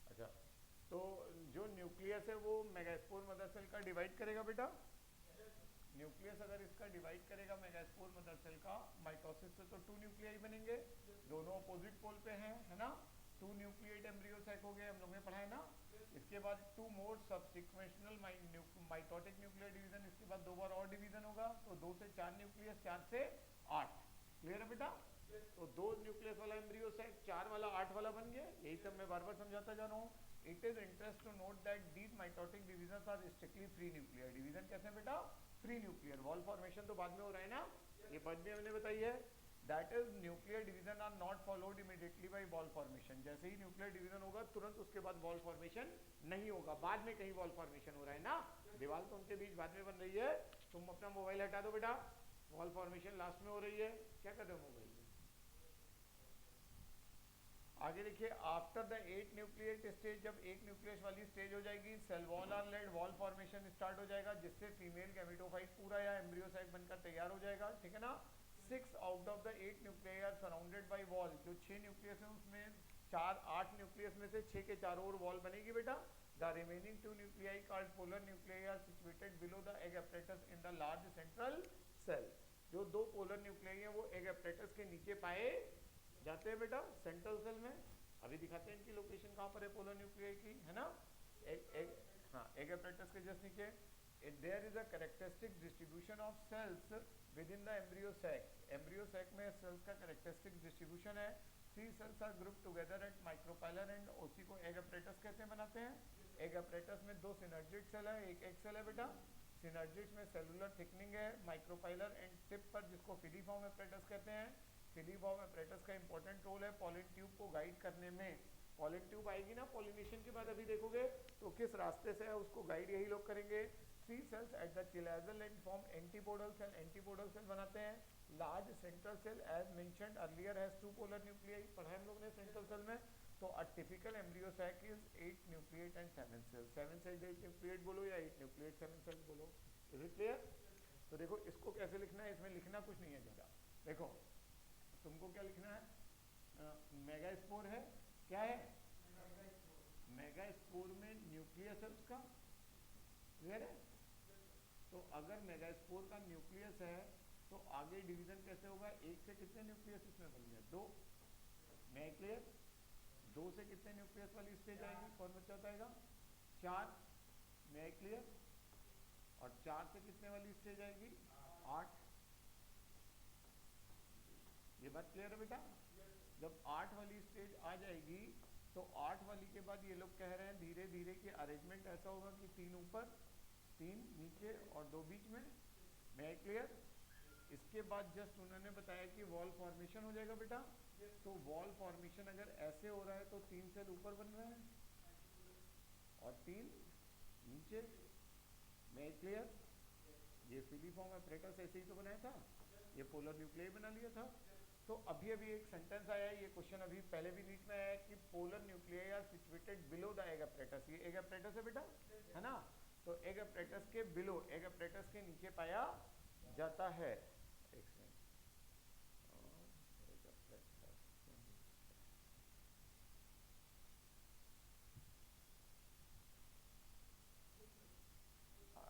अच्छा तो जो न्यूक्लियस है वो मेगास्पोर मदर सेल का डिवाइड करेगा बेटा। न्यूक्लियस अगर इसका डिवाइड करेगा मेगास्पोर मदर सेल का, माइटोसिस से तो 2 न्यूक्लियाई बनेंगे, दोनों अपोजिट पोल पे हैं, है ना। 2 न्यूक्लिएट एम्ब्रियो सैक हो गए, हम लोग ने पढ़ा है ना। इसके बाद 2 मोर सब्सिक्वेंशनल माइटोटिक न्यूक्लियर डिवीजन, इसके बाद 2 बार और डिवीजन होगा, तो 2 से 4 न्यूक्लियस, 4 से 8। क्लियर है बेटा? तो 2 न्यूक्लियस वाला एम्ब्रियो सैक, 4 वाला 8 वाला बन गया। यही सब मैं बार बार समझाता जा रहा हूँ। It is interest to note that these mitotic division are strictly free nuclear. Division कैसे है बेटा? Free nuclear. वॉल फॉर्मेशन तो बाद में हो रहा है ना, ये बाद में हमने बताई है। That is nuclear division are not followed immediately by wall formation. जैसे ही न्यूक्लियर डिवीजन होगा तुरंत उसके बाद वॉल फॉर्मेशन नहीं होगा, बाद में कहीं वॉल फॉर्मेशन हो रहा है ना। दीवार तो उनके बीच बाद में बन रही है। तुम अपना मोबाइल हटा दो बेटा, वॉल फॉर्मेशन लास्ट में हो रही है। क्या कर रहे हो मोबाइल में? आगे देखिए आफ्टर द 8 न्यूक्लिएट स्टेज, जब 1 न्यूक्लियस वाली स्टेज हो जाएगी, cell wall are laid wall formation start हो जाएगा, जिससे फीमेल गैमेटोफाइट पूरा या एम्ब्रियो सैक बनकर तैयार हो जाएगा। ठीक है ना। 6 out of the 8 nuclei are surrounded by wall. जो 6 न्यूक्लियस है उसमें 8 न्यूक्लियस में से 6 के चारों ओर वॉल बनेगी बेटा। The remaining 2 nuclei called polar nuclei are situated below the egg apparatus in the large central cell. जो 2 पोलर न्यूक्लियाई है वो एग एपरेटस के नीचे पाए जाते हैं बेटा, सेंट्रल सेल में। अभी दिखाते हैं इनकी लोकेशन कहाँ पर है पोलर न्यूक्लियाई की, है ना। हाँ एग एपरेटस के जस्ट नीचे। There is a characteristic distribution of cells with in the embryo sac. Embryo sac में सेल्स का कैरेक्टरिस्टिक डिस्ट्रीब्यूशन है। 3 cells are group together at micropylar end, उसी को एग एपरेटस कहते हैं, बनाते हैं। एग एपरेटस में 2 सिनर्जिड सेल है, एक एग सेल है बेटा। सिनर्जिड्स में सेलुलर थिकनिंग है, माइक्रोपाइलर एंड टिप पर, जिसको फिलीफॉर्म एपरेटस कहते हैं। फिलीफॉर्म एपरेटस का इंपॉर्टेंट रोल है पॉलिन ट्यूब को गाइड करने में। पॉलिन ट्यूब आएगी ना पॉलिनेशन के बाद, अभी देखोगे तो किस रास्ते से है उसको गाइड यही लोग करेंगे। 3 cells at the chalazal end form antipodal cell. Antipodal cell बनाते हैं। Large central cell as mentioned earlier has 2 polar nuclei, पढ़ा है हम लोग ने सेंट्रल सेल में। तो a typical embryo sac is 8 nucleate and 7 cell. 7 cell 8 nucleate बोलो या 8 न्यूक्लिएट 7 सेल बोलो। Is it clear? तो देखो इसको कैसे लिखना है, इसमें लिखना कुछ नहीं है ज़्यादा। देखो तुमको क्या लिखना है? मेगास्पोर है, क्या है? मेगास्पोर में न्यूक्लियस है उसका, क्लियर है। तो अगर मेगास्पोर का न्यूक्लियस है तो आगे डिवीजन कैसे होगा? 1 से कितने न्यूक्लियस इसमें बन गया? 2। मैं क्लियर? 2 से कितने न्यूक्लियस वाली स्टेज आएगी? कौन बच्चा बताएगा? 4। मैं क्लियर? और 4 से कितने वाली स्टेज आएगी? 8। ये बात क्लियर है बेटा? जब 8 वाली स्टेज आ जाएगी तो 8 वाली के बाद ये लोग कह रहे हैं धीरे धीरे कि अरेंजमेंट ऐसा होगा कि 3 ऊपर, 3 नीचे और 2 बीच में। मैं क्लियर? इसके बाद जस्ट उन्होंने बताया कि वॉल फॉर्मेशन हो जाएगा बेटा। तो वॉल फॉर्मेशन अगर ऐसे हो रहा है तो 3 सेल ऊपर बन रहे हैं और 3 नीचे। मैं क्लियर? ये फिलीफॉर्म एपरेटस ऐसे ही तो बनाया था, ये पोलर न्यूक्लियाई बना लिया था। तो अभी अभी एक सेंटेंस आया है, ये क्वेश्चन अभी पहले भी नीट में आया है कि polar nuclei are situated below the egg apparatus. ये एग एपरेटस है बेटा, है ना। तो एग एपरेटस के बिलो, एग एपरेटस के नीचे पाया जाता है। एक सेकंड,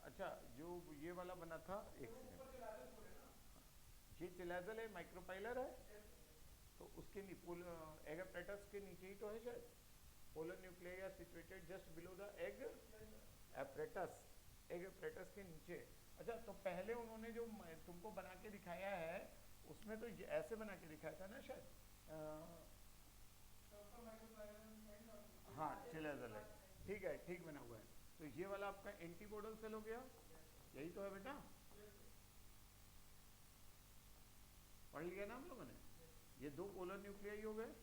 अच्छा जो ये वाला बना था, एक सेकंड, ये चिलाजल है, माइक्रोपाइलर है, तो उसके एग एपरेटस के नीचे ही तो है शायद, polar nuclei are situated just below the egg apparatus, egg apparatus के नीचे। अच्छा, तो पहले उन्होंने जो तुमको बना के दिखाया है उसमें तो ऐसे बना के दिखाया था ना शायद, हाँ चिलेजल है, ठीक है, ठीक बना हुआ है। तो ये वाला आपका एंटीपोडल सेल हो गया, यही तो है बेटा, पढ़ लिया ना हम लोगों ने। ये दो पोलर न्यूक्लियाई हो गए,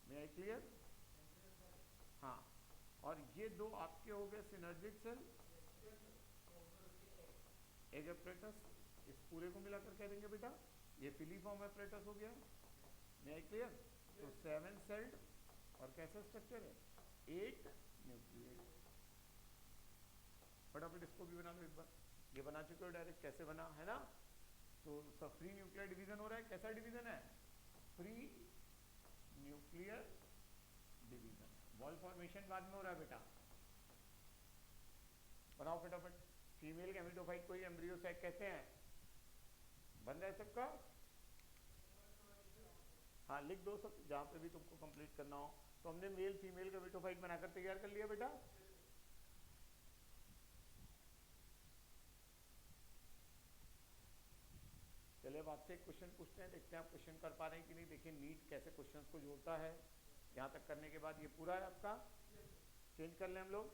मे आई क्लियर? हाँ, और ये दो आपके हो गए सिनर्जिक सेल, एग एपरेटस, इस पूरे को मिलाकर कह देंगे बेटा ये फिलीफॉर्म एपरेटस हो गया, मे आई क्लियर? तो 7 सेल्ड और कैसा स्ट्रक्चर है, 8 न्यूक्लियस। फटाफट इसको भी बना लो एक बार, ये बना चुके हो डायरेक्ट, कैसे बना है ना। तो सब फ्री न्यूक्लियर डिवीजन हो रहा है, कैसा डिवीजन है, free nuclear division. Wall formation बाद में हो रहा है बेटा, बनाओ फटाफट। फीमेल गैमेटोफाइट को ही एम्ब्रियो सैक कहते हैं, बन रहा है सबका? हाँ लिख दो सब, जहाँ पे भी तुमको कंप्लीट करना हो। तो हमने मेल फीमेल गैमेटोफाइट बनाकर तैयार कर लिया बेटा। चलिए अब आपसे एक क्वेश्चन पूछते हैं, देखते हैं आप क्वेश्चन कर पा रहे हैं कि नहीं। देखिए नीट कैसे क्वेश्चंस को जोड़ता है। यहाँ तक करने के बाद ये पूरा है आपका, चेंज कर लें हम लोग।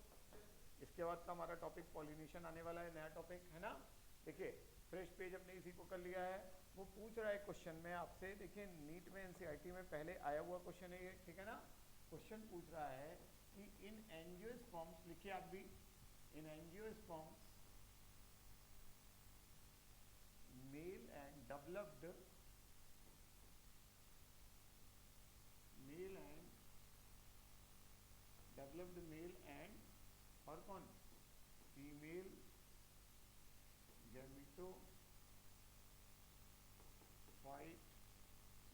इसके बाद का हमारा टॉपिक पॉलिनेशन आने वाला है, नया टॉपिक है ना। देखिए फ्रेश पेज हमने इसी को कर लिया है। वो पूछ रहा है क्वेश्चन में आपसे, देखिए नीट में एनसीईआरटी में पहले आया हुआ क्वेश्चन है ये, ठीक है ना। क्वेश्चन पूछ रहा है कि इन एंजियोस्पर्म्स, लिखिए आप भी, in angiosperms male and developed male and और कौन, फीमेल गैमेटोफाइट,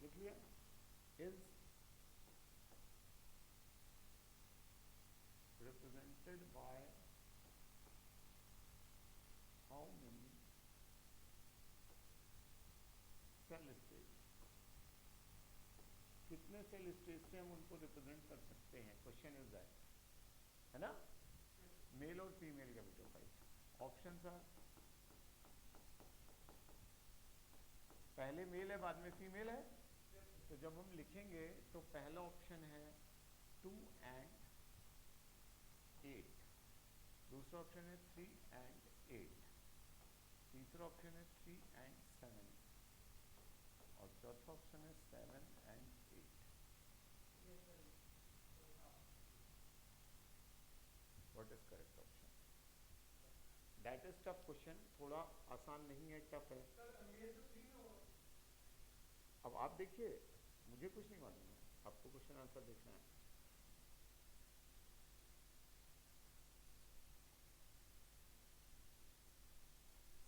लिख लिया, is represented by how many cell stage, कितने सेल स्टेज से हम उनको रिप्रेजेंट कर सकते हैं, क्वेश्चन इज दैट, है ना। मेल और फीमेल गैमेटोफाइट, ऑप्शंस आर, पहले मेल है बाद में फीमेल है। तो जब हम लिखेंगे तो पहला ऑप्शन है 2 and 8, दूसरा ऑप्शन है 3 and 8, तीसरा ऑप्शन है 3 and 7 और चौथा ऑप्शन है 7 and 8। What is correct option? That is tough question, थोड़ा आसान नहीं है, टफ है। अब आप देखिए, मुझे कुछ नहीं मालूम है, आपको क्वेश्चन आंसर देखना है।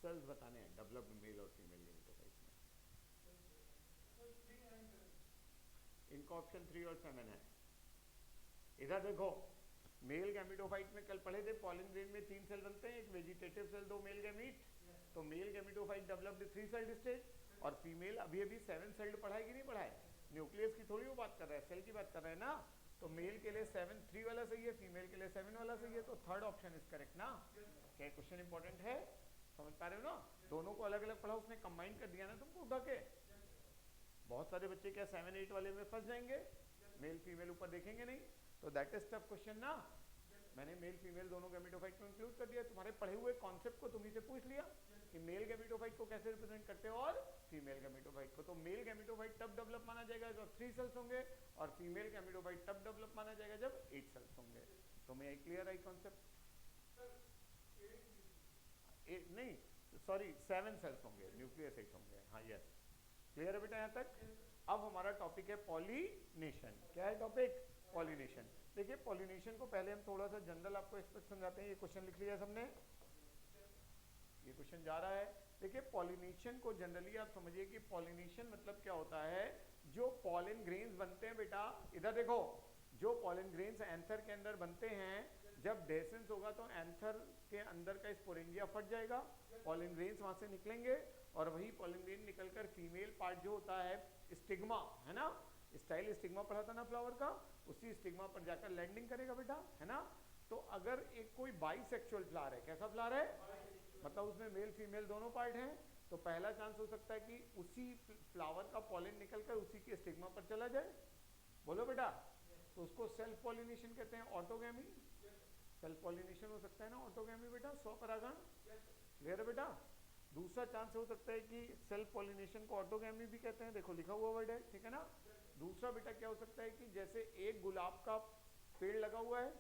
सेल्स बताने हैं डेवलप्ड मेल और फीमेल गैमेटोफाइट में। इनका ऑप्शन 3 और 7 है। इधर देखो, मेल गैमेटोफाइट में कल पढ़े थे पॉलन ग्रेन में 3 सेल बनते हैं, एक वेजिटेटिव सेल, 2 मेल गैमीट। तो male gametophyte developed 3 sailed stage और फीमेल अभी अभी 7 सेल्ड पढ़ा है कि नहीं पढ़ा है। न्यूक्लियस की थोड़ी वो बात कर रहा है, सेल की बात कर रहे हैं ना। तो मेल के लिए 7 3 वाला सही है, फीमेल के लिए 7 वाला सही है, तो थर्ड ऑप्शन इज करेक्ट ना। क्या क्वेश्चन इंपॉर्टेंट है, समझ पा रहे हो ना। दोनों को अलग अलग पढ़ा, उसने कंबाइन कर दिया ना तुमको उठा के। बहुत सारे बच्चे क्या 7 8 वाले में फंस जाएंगे, मेल फीमेल ऊपर देखेंगे नहीं। तो दैट इज टफ क्वेश्चन ना। मैंने मेल फीमेल दोनों गैमेटोफाइट को इंक्लूड कर दिया, तुम्हारे पढ़े हुए कॉन्सेप्ट को तुम्ही से पूछ लिया कि मेल गैमेटोफाइट को कैसे रिप्रेजेंट करते हो और फीमेल गैमेटोफाइट को। तो मेल गैमेटोफाइट तब डेवलप माना जाएगा जब 3 सेल्स होंगे और फीमेल गैमेटोफाइट तब डेवलप माना जाएगा जब 8 सेल्स होंगे। तो मैं क्लियर आई कॉन्सेप्ट? नहीं सॉरी 7 सेल्स होंगे, न्यूक्लियस 8 होंगे। हाँ यस, क्लियर है बेटा यहाँ तक। अब हमारा टॉपिक है पॉलिनेशन। क्या है टॉपिक? पॉलिनेशन। देखिए पॉलिनेशन को पहले हम थोड़ा सा जनरल आपको एक्सपेक्ट समझाते हैं। ये क्वेश्चन लिख लिया सबने, ये क्वेश्चन जा रहा है। देखिए पॉलिनेशन को जनरली आप समझिए कि पॉलिनेशन मतलब क्या होता है, जो पॉलन ग्रेन्स बनते हैं बेटा, इधर देखो, जो पॉलन ग्रेन्स एंथर के अंदर बनते हैं जब डेसेंस होगा तो एंथर के अंदर का स्पोरेंजिया फट जाएगा, पॉलन ग्रेन्स वहां से निकलेंगे और वही पॉलन ग्रेन निकलकर फीमेल पार्ट जो होता है स्टिग्मा, है ना, स्टाइल स्टिग्मा पढ़ा था ना फ्लावर का, उसी स्टिग्मा पर जाकर लैंडिंग करेगा बेटा, है ना। तो अगर एक कोई बाइसेक्सुअल फ्लावर है, कैसा फ्लावर है, मतलब उसमें मेल फीमेल दोनों पार्ट हैं, तो पहला चांस हो सकता है कि उसी फ्लावर का पॉलन निकलकर उसी के स्टिग्मा पर चला जाए, बोलो बेटा, तो उसको सेल्फ पॉलिनेशन कहते हैं, ऑटोगैमी, सेल्फ पॉलिनेशन हो सकता है ना ऑटोगैमी बेटा, स्वपरागण, क्लियर है बेटा। दूसरा चांस हो सकता है कि सेल्फ पॉलिनेशन को ऑटोगैमी भी कहते हैं, देखो लिखा हुआ वर्ड है, ठीक है ना। दूसरा बेटा क्या हो सकता है कि जैसे एक गुलाब का पेड़ लगा हुआ है,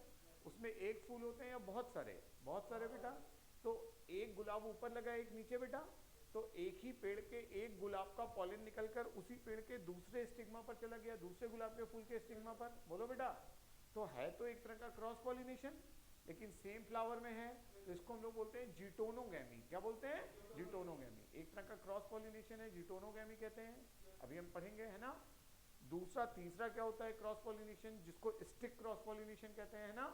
उसमें एक फूल होते हैं या बहुत सारे, बहुत सारे बेटा, तो एक गुलाब ऊपर लगा है एक नीचे बेटा, तो एक ही पेड़ के एक गुलाब का पॉलन निकलकर उसी पेड़ के दूसरे स्टिग्मा पर चला गया, दूसरे गुलाब के फूल के स्टिग्मा पर, बोलो बेटा, तो है तो एक तरह का क्रॉस पॉलिनेशन, लेकिन सेम फ्लावर में है, तो इसको हम लोग बोलते हैं जिटोनोगैमी, क्या बोलते हैं, जिटोनोगैमी, एक तरह का क्रॉस पॉलिनेशन है, जिटोनोगैमी कहते हैं, अभी हम पढ़ेंगे, है ना। दूसरा तीसरा क्या होता है क्रॉस पॉलिनेशन, जिसको स्टिक क्रॉस पॉलिनेशन कहते हैं, है ना,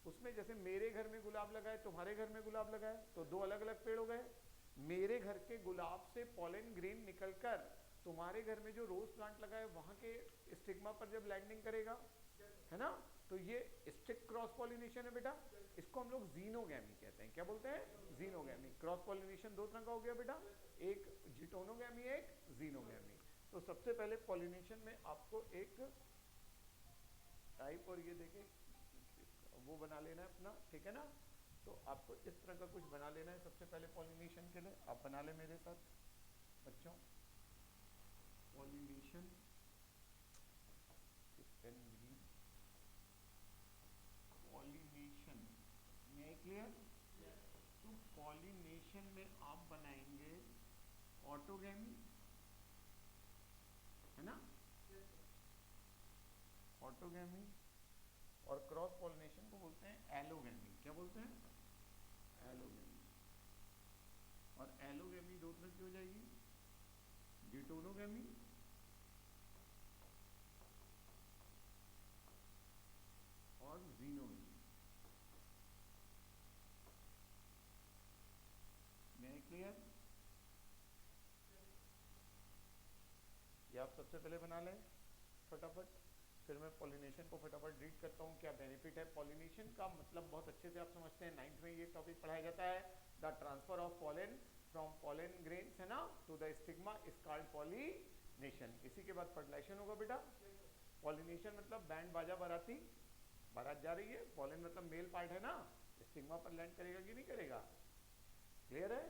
उसमें जैसे मेरे घर में गुलाब लगा है, तुम्हारे घर में गुलाब लगा है, तो दो अलग अलग पेड़ हो गए, मेरे घर के गुलाब से पॉलन ग्रेन निकलकर तुम्हारे घर में जो रोज प्लांट लगा है वहां के स्टिग्मा पर जब लैंडिंग करेगा, है ना, तो ये स्टिक क्रॉस पॉलिनेशन है बेटा, इसको हम लोग जीनोगैमी कहते हैं, क्या बोलते हैं, जीनोगैमी। क्रॉस पॉलिनेशन दो तरह का हो गया बेटा, एक जिटोनोगैमी, एक जीनोगैमी। तो सबसे पहले पॉलिनेशन में आपको एक टाइप और ये देखे वो बना लेना है अपना, ठीक है ना, तो आपको इस तरह का कुछ बना लेना है सबसे पहले पॉलिनेशन के लिए, आप बना ले मेरे साथ बच्चों, पॉलिनेशन पॉलिनेशन में क्लियर, तो पॉलिनेशन में आप बनाएंगे ऑटोगैमी, है ना, ऑटोगैमी, और क्रॉस पॉलिनेशन को बोलते हैं एलोगैमी, क्या बोलते हैं, एलोगैमी, और एलोगैमी दो तरह की हो जाएगी, जिटोनोगैमी और जीनोगैमी, मैं क्लियर, ये आप सबसे पहले बना लें फटाफट, फिर मैं पॉलिनेशन को फटाफट रीड करता हूँ, क्या बेनिफिट है पॉलिनेशन का, मतलब बहुत अच्छे से आप समझते हैं, 9th में ये टॉपिक पढ़ाया जाता है, the transfer of pollen from pollen grains, है ना, to the stigma is called pollination. इसी के बाद फर्टिलाइजेशन होगा बेटा, पॉलिनेशन मतलब बैंड बाजा बाराती, बारात जा रही है, पॉलन मतलब मेल पार्ट है ना, स्टिग्मा पर लैंड करेगा कि नहीं करेगा, क्लियर है।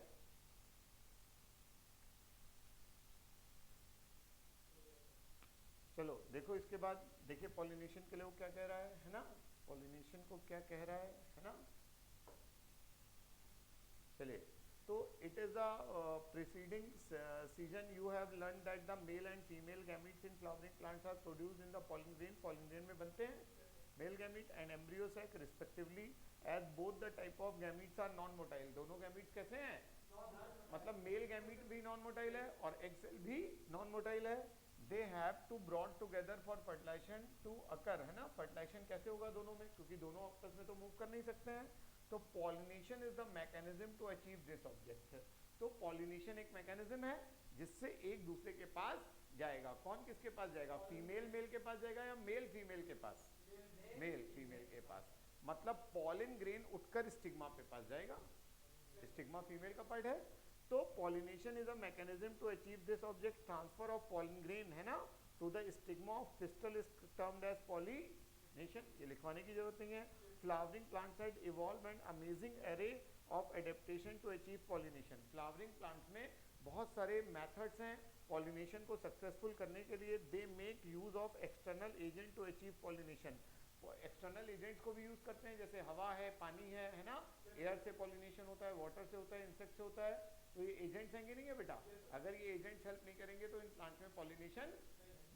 चलो देखो इसके बाद देखिए पॉलिनेशन के लिए वो क्या कह रहा है ना, पॉलिनेशन को क्या कह रहा है ना, चलिए, तो it is a preceding season you have learn that the male and female gametes in flowering plants are produced in the pollen grain, pollen grain में बनते हैं male gamete and embryo sac respectively, as both the type of gametes are non motile, दोनों गैमीट्स कैसे हैं, मतलब मेल गैमीट भी नॉन मोटाइल है और एग सेल भी नॉन मोटाइल है, they have to brought together for fertilisation to occur, है ना, फर्टिलाइजेशन कैसे होगा दोनों में, क्योंकि दोनों आपस में तो मूव कर नहीं सकते हैं, तो pollination is the mechanism to achieve this object, तो पॉलिनेशन एक मैकेनिज्म है जिससे एक दूसरे के पास जाएगा, कौन किसके पास जाएगा, फीमेल मेल के पास जाएगा या मेल फीमेल के पास, मेल फीमेल के पास, मतलब पॉलन ग्रेन उठकर स्टिग्मा पे पास जाएगा, स्टिग्मा फीमेल का पार्ट है, तो pollination is a mechanism to achieve this object transfer of pollen grain, है ना, to the stigma of pistil is termed as pollination, ये लिखवाने की जरूरत नहीं है। Flowering plants had evolve and amazing array of adaptation to achieve pollination, flowering plants में बहुत सारे मेथड्स हैं पॉलिनेशन को सक्सेसफुल करने के लिए, they make use of external agent to achieve pollination, external agents को भी यूज करते हैं, जैसे हवा है, पानी है ना, एयर से पॉलिनेशन होता है, वाटर से होता है, इंसेक्ट से होता है, तो ये एजेंट्स हैं कि नहीं है बेटा, अगर ये एजेंट्स हेल्प नहीं करेंगे तो इन प्लांट्स में पॉलिनेशन,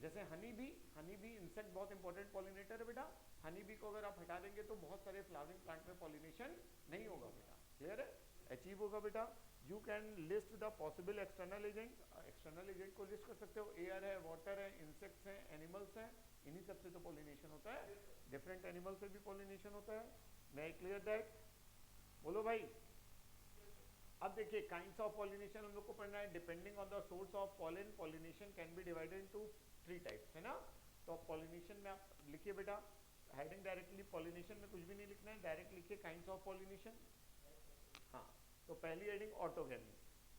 जैसे हनी बी इंसेक्ट बहुत इंपॉर्टेंट पॉलिनेटर है बेटा, हनी बी को अगर आप हटा देंगे तो बहुत सारे फ्लावरिंग प्लांट में पॉलिनेशन नहीं होगा बेटा, क्लियर है, अचीव होगा बेटा। You can list the possible external agent, external agent को लिस्ट कर सकते हो, एयर है, वाटर है, इंसेक्ट्स हैं, एनिमल्स हैं, इन्हीं सबसे तो पॉलिनेशन होता है, डिफरेंट एनिमल से भी पॉलिनेशन होता है, मैं क्लियर दैट? बोलो भाई। अब देखिए काइंड्स ऑफ पॉलिनेशन हम लोग को पढ़ना है। Depending on the source of pollen, pollination can be divided into 3 types, है ना। तो पॉलिनेशन में आप लिखिए बेटा, हेडिंग डायरेक्टली पॉलिनेशन में कुछ भी नहीं लिखना है, डायरेक्ट लिखिए काइंड्स ऑफ पॉलिनेशन। हाँ, तो पहली हेडिंग ऑटोगेमी।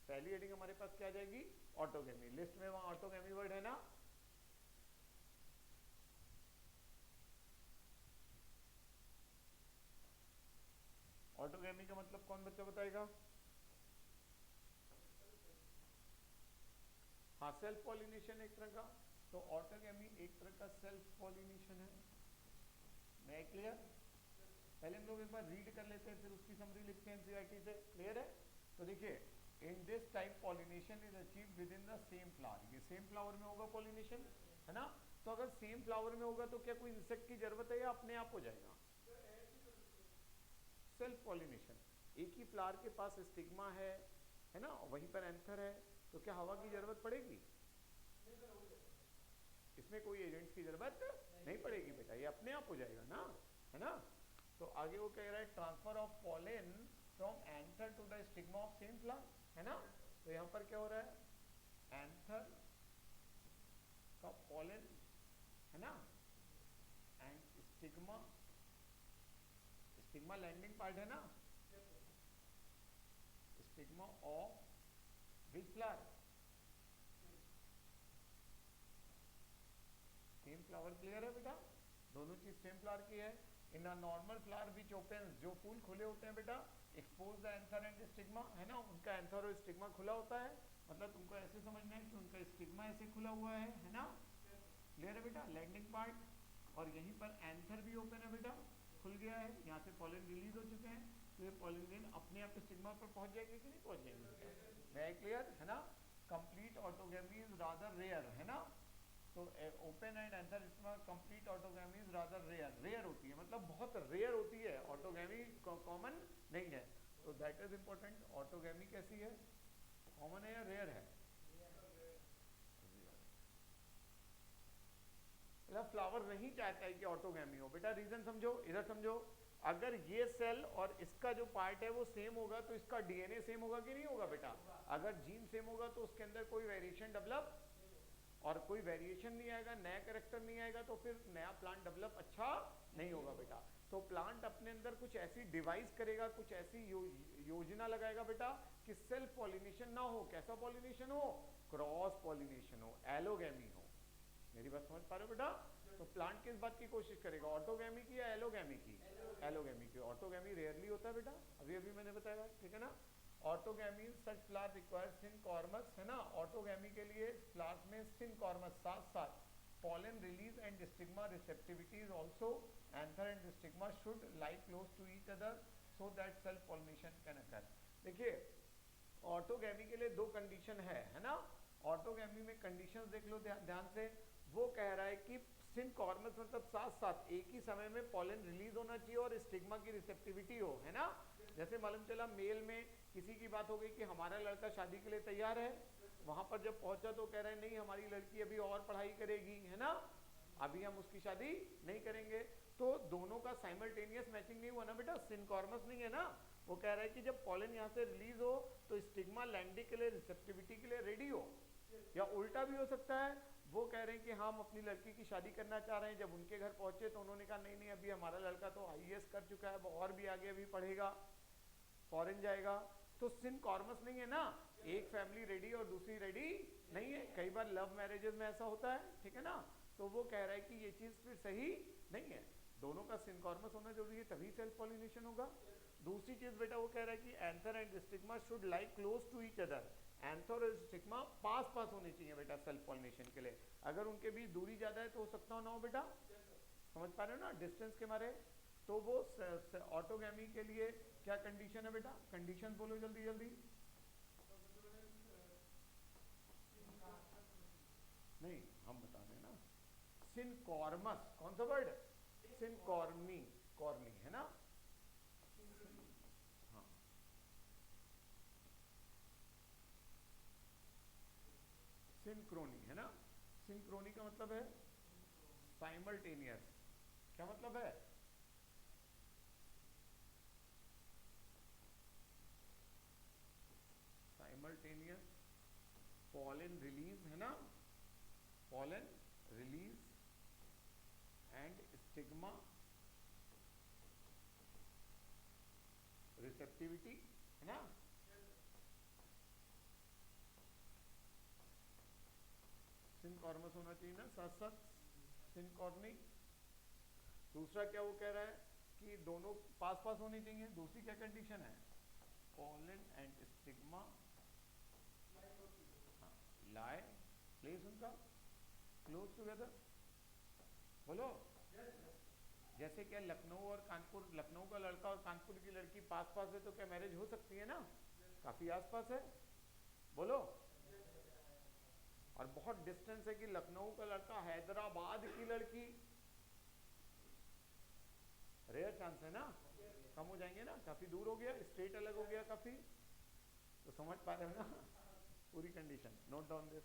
पहली हेडिंग हमारे पास क्या आ जाएगी? ऑटोगेमी। लिस्ट में वहां ऑटोगेमी वर्ड है ना। ऑटोगेमी का मतलब कौन बच्चा बताएगा? हाँ, सेल्फ पॉलिनेशन एक तरह का। तो ऑटोगेमी एक तरह का सेल्फ पॉलिनेशन है। मैं क्लियर? पहले हम लोग एक बार रीड कर लेते हैं, फिर उसकी समरी लिखते हैं एनसीईआरटी से। क्लियर है? तो देखिए, in this type pollination is achieved with in the same flower. ये सेम फ्लावर में होगा पॉलिनेशन, है ना। तो अगर सेम फ्लावर में होगा तो क्या कोई इंसेक्ट की जरूरत है या अपने आप हो जाएगा? Self pollination. एक ही फ्लावर के पास स्टिग्मा है ना, वहीं पर एंथर है, तो क्या हवा की जरूरत पड़ेगी? इसमें कोई एजेंट्स की जरूरत नहीं पड़ेगी बेटा, ये अपने आप हो जाएगा ना, है ना। तो आगे वो कह रहा है transfer of pollen from anther to the stigma of same flower, है ना। तो यहाँ पर क्या हो रहा है? एंथर का पॉलन, है ना, and stigma, stigma landing part है ना, stigma of which flower? Same flower. Clear है बेटा? दोनों चीज सेम फ्लावर की है। In a normal flower which opens, जो फूल खुले होते हैं बेटा, expose the anther and stigma, है ना, उनका एंथर और स्टिग्मा खुला होता है। मतलब तुमको ऐसे समझना है कि उनका स्टिग्मा ऐसे खुला हुआ है ना। क्लियर है बेटा? Landing part. और यहीं पर एंथर भी ओपन है बेटा, खुल गया है, यहाँ से पॉलन रिलीज हो चुके हैं। तो ये पॉलन ग्रेन अपने आप स्टिग्मा पर पहुंच जाएगी कि नहीं पहुंच जाएगी? वेरी क्लियर, है ना। Complete autogamy is rather rare, है ना। तो open and anther complete autogamy is rather rare. Rare होती है मतलब बहुत रेयर होती है, ऑटोगेमी कॉमन नहीं है। तो दैट इज इंपॉर्टेंट। ऑटोगेमी कैसी है? कॉमन है या रेयर है? मतलब फ्लावर नहीं चाहता है कि ऑटोगेमी हो बेटा। रीजन समझो, इधर समझो। अगर ये सेल और इसका जो पार्ट है वो सेम होगा तो इसका डीएनए सेम होगा कि नहीं होगा बेटा? अगर जीन सेम होगा तो उसके अंदर कोई वेरिएशन डेवलप, और कोई वेरिएशन नहीं आएगा, नया कैरेक्टर नहीं आएगा, तो फिर नया प्लांट डेवलप अच्छा नहीं होगा बेटा। तो प्लांट अपने अंदर कुछ ऐसी डिवाइस करेगा, कुछ ऐसी योजना लगाएगा बेटा कि सेल्फ पॉलिनेशन ना हो। कैसा पॉलिनेशन हो? क्रॉस पॉलिनेशन हो, एलोगेमी हो। मेरी बात समझ पा रहे हो बेटा? तो प्लांट किस बात की कोशिश करेगा, ऑटोगेमी की या एलोगेमी की? एलोगेमी की। ऑटोगेमी रेयरली होता है बेटा, अभी अभी मैंने बताया, ठीक है ना। ऑटोगेमी सच फ्लावर रिक्वायर सिनकॉर्मस, है ना। ऑटोगेमी के लिए फ्लावर्स में सिनकॉर्मस, साथ साथ pollen release and stigma receptivity is also, anther and stigma should lie close to each other so that self pollination can occur। देखिए ऑटोगेमी के लिए दो कंडीशन है ना। ऑटोगेमी में कंडीशंस देख लो ध्यान से। वो कह रहा है कि सिनकॉर्मस मतलब साथ साथ एक ही समय में पॉलन रिलीज होना चाहिए और स्टिग्मा की रिसेप्टिविटी हो, है ना। जैसे मालूम चला मेल में किसी की बात हो गई कि हमारा लड़का शादी के लिए तैयार है, वहां पर जब पहुंचा तो कह रहे हैं नहीं हमारी लड़की अभी और पढ़ाई करेगी, है ना, अभी हम उसकी शादी नहीं करेंगे। तो दोनों का साइमल्टेनियस मैचिंग नहीं हुआ ना बेटा, सिनकॉर्मस नहीं है ना। वो कह रहा है कि जब पॉलन यहाँ से रिलीज हो तो स्टिग्मा लैंडिंग के लिए, रिसेप्टिविटी के लिए रेडी हो, या उल्टा भी हो सकता है। वो कह रहे हैं कि हम अपनी लड़की की शादी करना चाह रहे हैं, जब उनके घर पहुंचे तो उन्होंने कहा नहीं नहीं अभी हमारा लड़का तो आईएएस कर चुका है, वो और भी आगे अभी पढ़ेगा, फॉरेन जाएगा। तो सिनकॉर्मस नहीं है ना, एक फैमिली रेडी और दूसरी रेडी नहीं है। कई बार लव मैरिजेस में ऐसा होता है, ठीक है ना। तो वो कह रहा है कि ये चीज फिर सही नहीं है, दोनों का सिनकॉर्मस होना जरूरी है तभी सेल्फ पॉलिनेशन होगा। दूसरी चीज बेटा वो कह रहा है कि anther and stigma should lie close to each other. Anther और स्टिग्मा पास पास होने चाहिए बेटा सेल्फ पॉलिनेशन के लिए। अगर उनके बीच दूरी ज्यादा है तो हो सकता हो ना हो बेटा, समझ पा रहे हो ना, डिस्टेंस के मारे। तो वो ऑटोगेमी के लिए क्या कंडीशन है बेटा? कंडीशन बोलो जल्दी जल्दी। नहीं हम बता दें ना, सिनकॉर्मस कौन सा वर्ड? सिनकॉर्मी, कॉर्मी है ना। हाँ सिंक्रोनी है ना। सिंक्रोनी का मतलब है साइमल्टेनियस। क्या मतलब है? pollen release है ना, pollen release and stigma receptivity है ना, सिनकॉर्मस होना चाहिए ना साथ साथ, सिनकॉर्नी। दूसरा क्या वो कह रहा है कि दोनों पास पास होनी चाहिए। दूसरी क्या कंडीशन है, pollen and stigma lie place उनका क्लोज टुगेदर। बोलो जैसे क्या लखनऊ और कानपुर, लखनऊ का लड़का और कानपुर की लड़की पास पास है तो क्या मैरिज हो सकती है ना, काफी आसपास है। बोलो और बहुत डिस्टेंस है कि लखनऊ का लड़का हैदराबाद की लड़की, रेयर चांस है ना, कम हो जाएंगे ना, काफी दूर हो गया, स्टेट अलग हो गया काफी। तो समझ पा रहे हो ना पूरी कंडीशन, नोट डाउन दिस।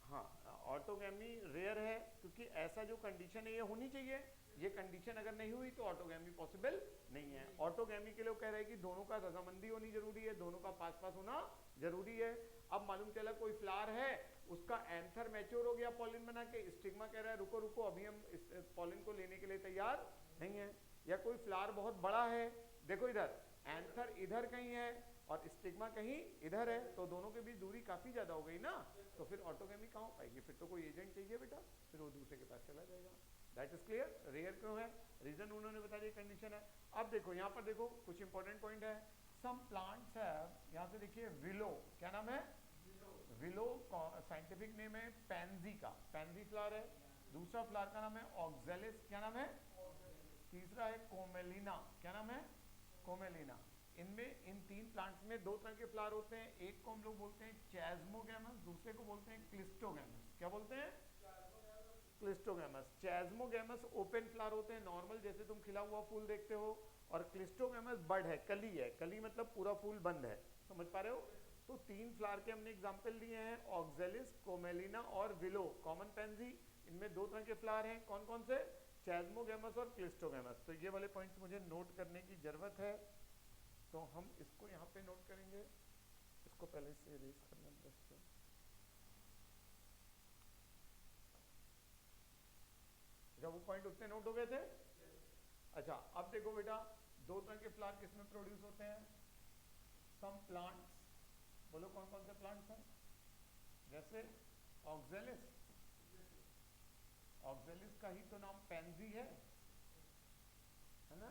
हाँ ऑटोगैमी रेयर है क्योंकि ऐसा जो कंडीशन है ये होनी चाहिए, ये कंडीशन अगर नहीं हुई तो ऑटोगैमी पॉसिबल नहीं है। ऑटोगैमी के लिए कह रहे हैं कि दोनों का रजामंदी होनी जरूरी है, दोनों का पास पास होना जरूरी है। अब मालूम चला कोई फ्लावर है, उसका एंथर मैच्योर हो गया पॉलिन बना के, स्टिग्मा कह रहा है रुको रुको अभी हम इस पॉलिन को लेने के लिए तैयार नहीं है। या कोई फ्लावर बहुत बड़ा है, देखो इधर एंथर इधर कहीं है और स्टिग्मा कहीं इधर है, तो दोनों के बीच दूरी काफी ज्यादा हो गई ना, तो फिर ऑटोगैमी कहाँ हो पाएगी, फिर तो कोई एजेंट चाहिए बेटा, फिर वो दूसरे के पास चला जाएगा। That is clear. रेयर क्यों है, रीजन उन्होंने बता दिया, कंडीशन है। अब देखो यहाँ पर देखो कुछ इंपॉर्टेंट पॉइंट है। सम प्लांट्स है, यहाँ से देखिए विलो, क्या नाम है, विलो साइंटिफिक नेम है पैंजी का, पैंजी फ्लावर है। दूसरा फ्लावर का नाम है ऑक्जेलिस, क्या नाम है, तीसरा है कोमेलिना, क्या नाम है, कोमेलिना। इनमें इन तीन प्लांट्स में दो तरह के फ्लावर होते हैं, एक को हम लोग बोलते हैं चैजमोगैमस, दूसरे को बोलते हैं क्लिस्टोगैमस। क्या बोलते हैं, क्लिस्टोगैमस। चैजमोगैमस ओपन फ्लावर होते हैं, नॉर्मल जैसे तुम खिला हुआ फूल देखते हो, और क्लिस्टोगैमस बड है, कली है, कली मतलब पूरा फूल बंद है, समझ पा रहे हो। तो तीन फ्लावर के हमने एग्जाम्पल दिए हैं, ऑक्जेलिस, कोमेलिना और विलो, कॉमन पैंजी। इनमें दो तरह के फ्लावर हैं, कौन कौन से, चैजमोगैमस और क्लिस्टोगैमस। तो ये वाले पॉइंट्स मुझे नोट करने की जरूरत है, तो हम इसको यहाँ पे नोट करेंगे। इसको पहले से इरेज करना ब्रश से। अच्छा वो पॉइंट उतने नोट हो गए थे। अच्छा अब देखो बेटा, दो तरह के फ्लावर किसमें प्रोड्यूस होते हैं, सम प्लांट्स, बोलो कौन कौन से प्लांट्स हैं, जैसे ऑक्जेलिस, ऑक्जेलिस का ही तो नाम पैंजी है ना,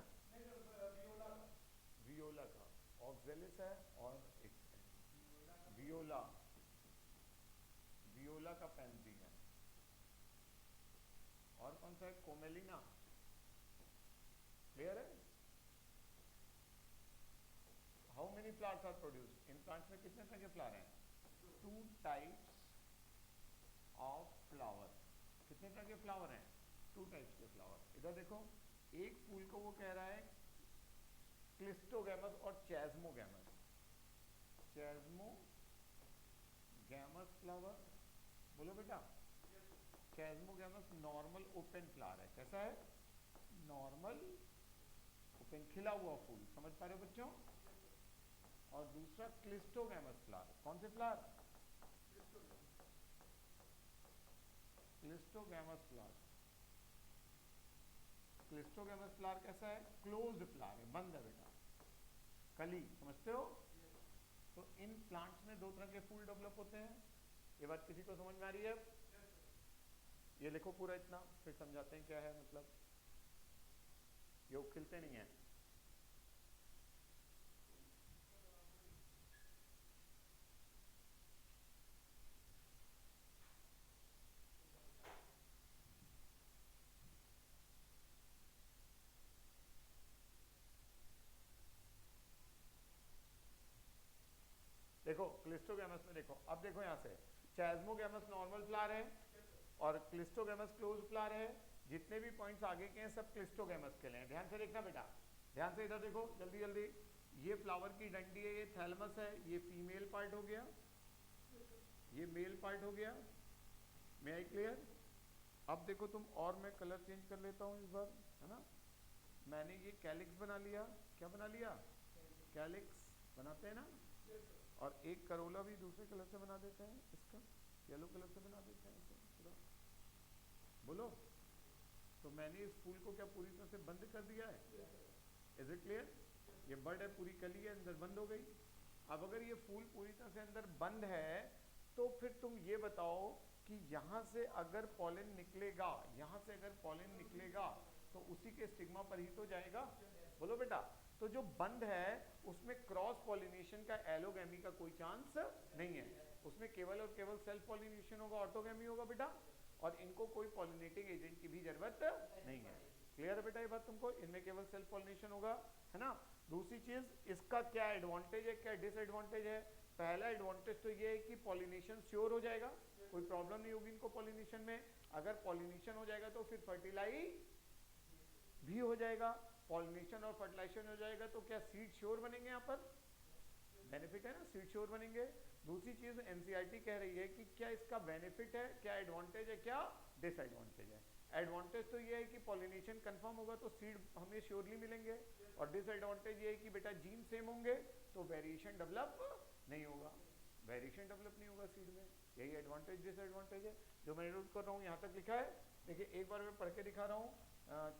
वियोला का ऑक्जेलिस है, और एक वियोला, वियोला का पैंजी है, और कौन सा है, कोमेलिना। क्लियर है। How many flowers are produced, इन प्लांट्स में कितने तरह के फ्लावर हैं, टू टाइप्स ऑफ फ्लावर। कितने तरह के फ्लावर हैं, टू टाइप्स के फ्लावर। इधर देखो एक फूल को वो कह रहा है क्लिस्टोगैमस और चैजमोगैमस, चैजमोगैमस फ्लावर। बोलो बेटा, चैजमोगैमस नॉर्मल ओपन फ्लावर है, कैसा है, नॉर्मल ओपन खिला हुआ फूल, समझ पा रहे हो बच्चों। और दूसरा क्लिस्टोगैमस फ्लावर, कौन से flower, cleistogamous flower. Cleistogamous flower कैसा है, क्लोज्ड फ्लावर है, बंद है बेटा, कली, समझते हो। तो इन प्लांट्स में दो तरह के फूल डेवलप होते हैं, ये बात किसी को समझ में आ रही है। ये लिखो पूरा इतना, फिर समझाते हैं क्या है मतलब, ये खिलते नहीं है। देखो क्लिस्टोगैमस में देखो, अब देखो यहाँ से चैजमोगैमस नॉर्मल फ्लावर है और क्लिस्टोगैमस क्लोज फ्लावर है। जितने भी पॉइंट्स आगे के हैं सब क्लिस्टोगैमस के लिए, ध्यान से देखना बेटा, ध्यान से इधर देखो जल्दी जल्दी। ये फ्लावर की डंडी है, ये थैलमस है, ये फीमेल पार्ट हो गया, ये मेल पार्ट हो गया। मे आई क्लियर। अब देखो तुम, और मैं कलर चेंज कर लेता हूँ इस बार, है ना। मैंने ये कैलिक्स बना लिया, क्या बना लिया, कैलिक्स बनाते हैं ना, और एक करोला भी दूसरे कलर से बना देते हैं, इसका येलो कलर से बना देते हैं इसे पूरा, बोलो। तो मैंने इस फूल को क्या पूरी तरह से बंद कर दिया है, इज इट क्लियर? ये बर्ड है, पूरी कली है, अंदर बंद हो गई। अब अगर ये फूल पूरी तरह से अंदर बंद है तो फिर तुम ये बताओ कि यहां से अगर पॉलन निकलेगा, यहां से अगर पॉलन निकलेगा तो उसी के स्टिग्मा पर ही तो जाएगा, बोलो बेटा। तो जो बंद है उसमें क्रॉस पॉलिनेशन का, एलोगैमी का कोई चांस नहीं है, उसमें केवल और केवल सेल्फ पॉलिनेशन होगा, ऑटोगैमी होगा बेटा, और इनको कोई पॉलिनेटिंग एजेंट की भी जरूरत नहीं है। क्लियर है बेटा ये बात तुमको? इनमें केवल सेल्फ पॉलिनेशन होगा, है ना। दूसरी चीज, इसका क्या एडवांटेज है, क्या डिसएडवांटेज है? पहला एडवांटेज तो ये है कि पॉलिनेशन श्योर हो जाएगा, कोई प्रॉब्लम नहीं होगी इनको पॉलिनेशन में। अगर पॉलिनेशन हो जाएगा तो फिर फर्टिलाइज भी हो जाएगा, पॉलिनेशन और फर्टिलाइजेशन हो जाएगा तो क्या सीड श्योर बनेंगे, यहाँ पर बेनिफिट है ना, सीड श्योर बनेंगे। दूसरी चीज एनसीईआरटी कह रही है कि क्या इसका बेनिफिट है, क्या एडवांटेज है, क्या डिसएडवांटेज है। एडवांटेज तो ये है कि पॉलिनेशन कंफर्म होगा तो सीड हमें श्योरली मिलेंगे, और डिसएडवांटेज ये है कि बेटा जीन सेम होंगे तो वेरिएशन डेवलप नहीं होगा, वेरिएशन डेवलप नहीं होगा सीड में। यही एडवांटेज डिसएडवांटेज है जो मैं नोट कर रहा हूँ, यहाँ तक लिखा है। देखिए एक बार मैं पढ़ के दिखा रहा हूँ।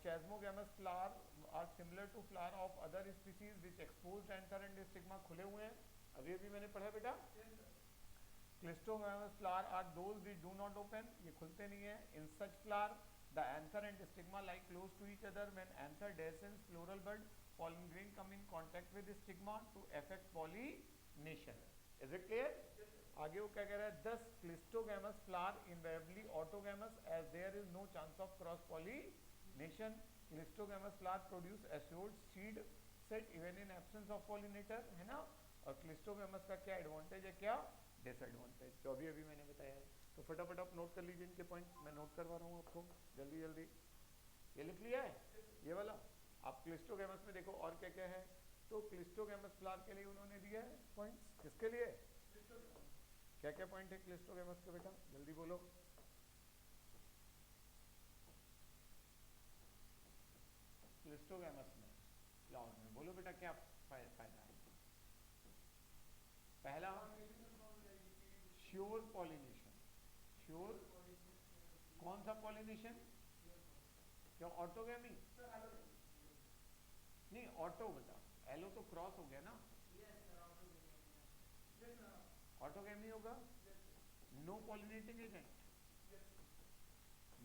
Chasmogamous flower are similar to flower of other species which exposed anther and stigma, खुले हुए हैं, अभी अभी मैंने पढ़ा बेटा। Cleistogamous flower are those which do not open, ये खुलते नहीं है। In such flower the anther and stigma lie close to each other. When anther descends floral bud, pollen grain come in contact with the stigma to affect pollination. Is it clear? आगे वो क्या कह रहा है, thus clistogamous flower invariably autogamous as there is no chance of cross pollination. Clistogamous flower produce assured seed set even in absence of pollinator, है ना। और क्लिस्टोगैमस का क्या एडवांटेज है, क्या डिसएडवांटेज, जो अभी अभी मैंने बताया है। तो फटाफट आप नोट कर लीजिए इनके पॉइंट, मैं नोट करवा रहा हूँ आपको जल्दी जल्दी। ये लिख लिया है ये वाला। आप क्लिस्टोगैमस में देखो और क्या क्या है। तो क्लिस्टोगैमस फ्लावर के लिए उन्होंने दिया है पॉइंट्स, किसके लिए, क्या क्या पॉइंट है क्लिस्टोगैमस के बेटा, जल्दी बोलो। क्लिस्टोगैमस में फ्लावर में बोलो बेटा क्या फायदा है। पहला श्योर पॉलिनेशन, श्योर कौन सा पॉलिनेशन, क्या ऑटोगैमी, नहीं ऑटो बेटा, एलो तो क्रॉस हो गया ना, ऑटोगैमी होगा। No pollinating agent,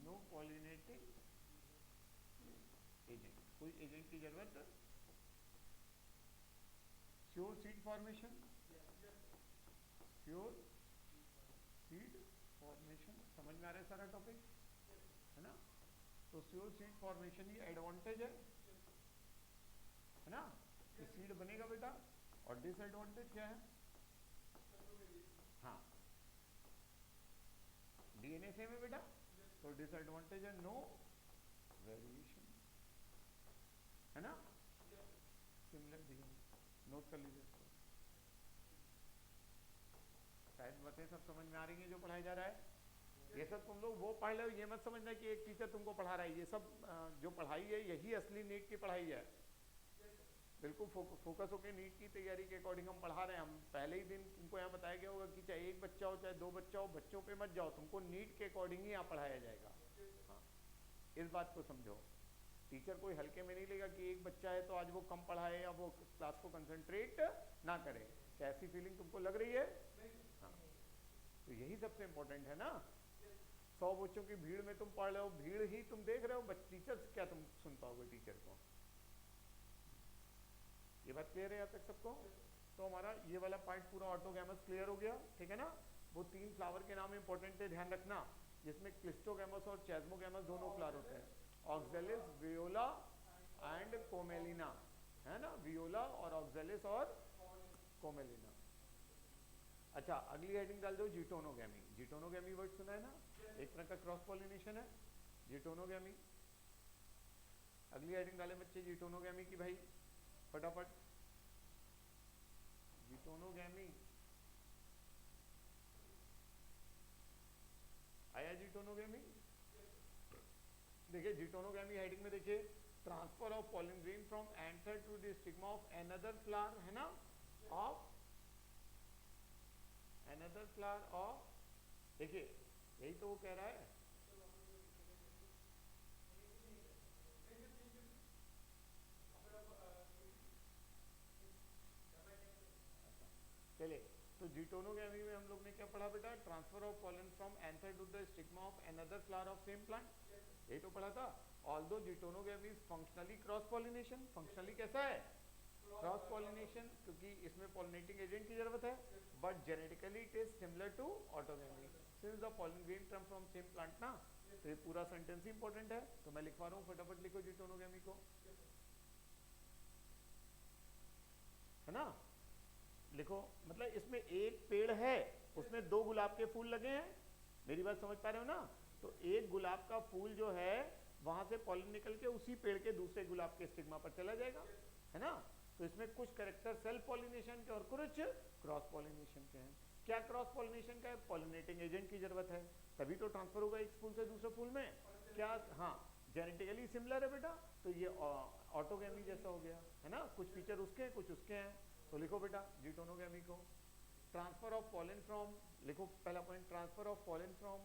no pollinating agent, कोई एजेंट की जरूरत। Sure seed formation, sure seed formation, समझ में आ रहा है सारा टॉपिक, है ना। तो श्योर सीड फॉर्मेशन ही एडवांटेज है ना, कि सीड बनेगा बेटा। और डिसएडवांटेज क्या है, हाँ डीएनए सेम है बेटा, तो डिसएडवांटेज है नो वेरिएशन, है ना, सिमिलर डीएनए। नोट कर लीजिए इसको, शायद बातें सब समझ में आ रही है जो पढ़ाया जा रहा है। ये सब तुम लोग वो पढ़ लो, ये मत समझना कि एक टीचर तुमको पढ़ा रहा है, ये सब जो पढ़ाई है यही असली नीट की पढ़ाई है। बिल्कुल फोकस होकर नीट की तैयारी के अकॉर्डिंग हम पढ़ा रहे हैं। हम पहले ही दिन तुमको यहाँ बताया गया होगा कि चाहे एक बच्चा हो चाहे दो बच्चा हो, बच्चों पे मत जाओ, तुमको नीट के अकॉर्डिंग ही यहाँ पढ़ाया जाएगा। हाँ इस बात को समझो, टीचर कोई हल्के में नहीं लेगा कि एक बच्चा है तो आज वो कम पढ़ाए या वो क्लास को कंसंट्रेट ना करे। क्या ऐसी फीलिंग तुमको लग रही है? हाँ तो यही सबसे इम्पोर्टेंट है ना। 100 बच्चों की भीड़ में तुम पढ़ रहे हो, भीड़ ही तुम देख रहे हो, टीचर से क्या तुम सुन पाओगे टीचर को। ये बात क्लियर है यहाँ तक सबको? तो हमारा ये वाला पार्ट पूरा ऑटोगैमस क्लियर हो गया, ठीक है ना। वो 3 फ्लावर के नाम इंपॉर्टेंट है, ध्यान रखना, जिसमें क्लिस्टोगैमस और चैस्मोगैमस दोनों फ्लावर होते हैं। ऑक्जेलिस, वियोला एंड कोमेलिना, है ना, वियोला और ऑक्जेलिस और कोमेलिना। अच्छा अगली हेडिंग डाल दो जीटोनोगैमी। जीटोनोगैमी वर्ड सुना है ना, एक तरह का क्रॉस पॉलिनेशन है जीटोनोगैमी। अगली हेडिंग डाले बच्चे जीटोनोगैमी की भाई फटाफट। जीटोनोगैमी आया, जीटोनोगैमी देखिए, जीटोनोगैमी हेडिंग में देखिए transfer of pollen grain from anther to the stigma of another flower, है ना, ऑफ अनदर फ्लावर ऑफ, देखिए यही तो वो कह रहा है। चलिए, तो जीटोनोगैमी में हम लोग ने क्या पढ़ा बेटा, transfer of pollen from anther to the stigma of another flower of same plant, यही तो पढ़ा था। Although geitonogamy is functionally cross pollination, functionally कैसा है, क्रॉस पॉलिनेशन, क्योंकि इसमें पॉलिनेटिंग एजेंट की जरूरत है, but genetically it is similar to autogamy since the pollen grain come from same plant ना। तो ये पूरा सेंटेंस ही इंपॉर्टेंट है, तो मैं लिखवा रहा हूँ, फटाफट लिखो जीटोनोगैमी को, है ना, लिखो। मतलब इसमें एक पेड़ है, उसमें 2 गुलाब के फूल लगे हैं, मेरी बात समझ पा रहे हो ना, तो एक गुलाब का फूल जो है वहां से पॉलन निकल के उसी पेड़ के दूसरे गुलाब के स्टिग्मा पर चला जाएगा, है ना। तो इसमें कुछ कैरेक्टर सेल्फ पॉलिनेशन के और कुछ क्रॉस पॉलिनेशन के हैं। क्या क्रॉस पॉलिनेशन का है, पॉलिनेटिंग एजेंट की जरूरत है, तभी तो ट्रांसफर होगा एक फूल से दूसरे फूल में। क्या, हाँ, जेनेटिकली सिमिलर है बेटा, तो ये ऑटोगैमी जैसा हो गया, है ना, कुछ फीचर उसके हैं कुछ उसके हैं। तो लिखो बेटा जीटोनोगैमी को, ट्रांसफर ऑफ पॉलन फ्रॉम, लिखो पहला point, transfer of pollen from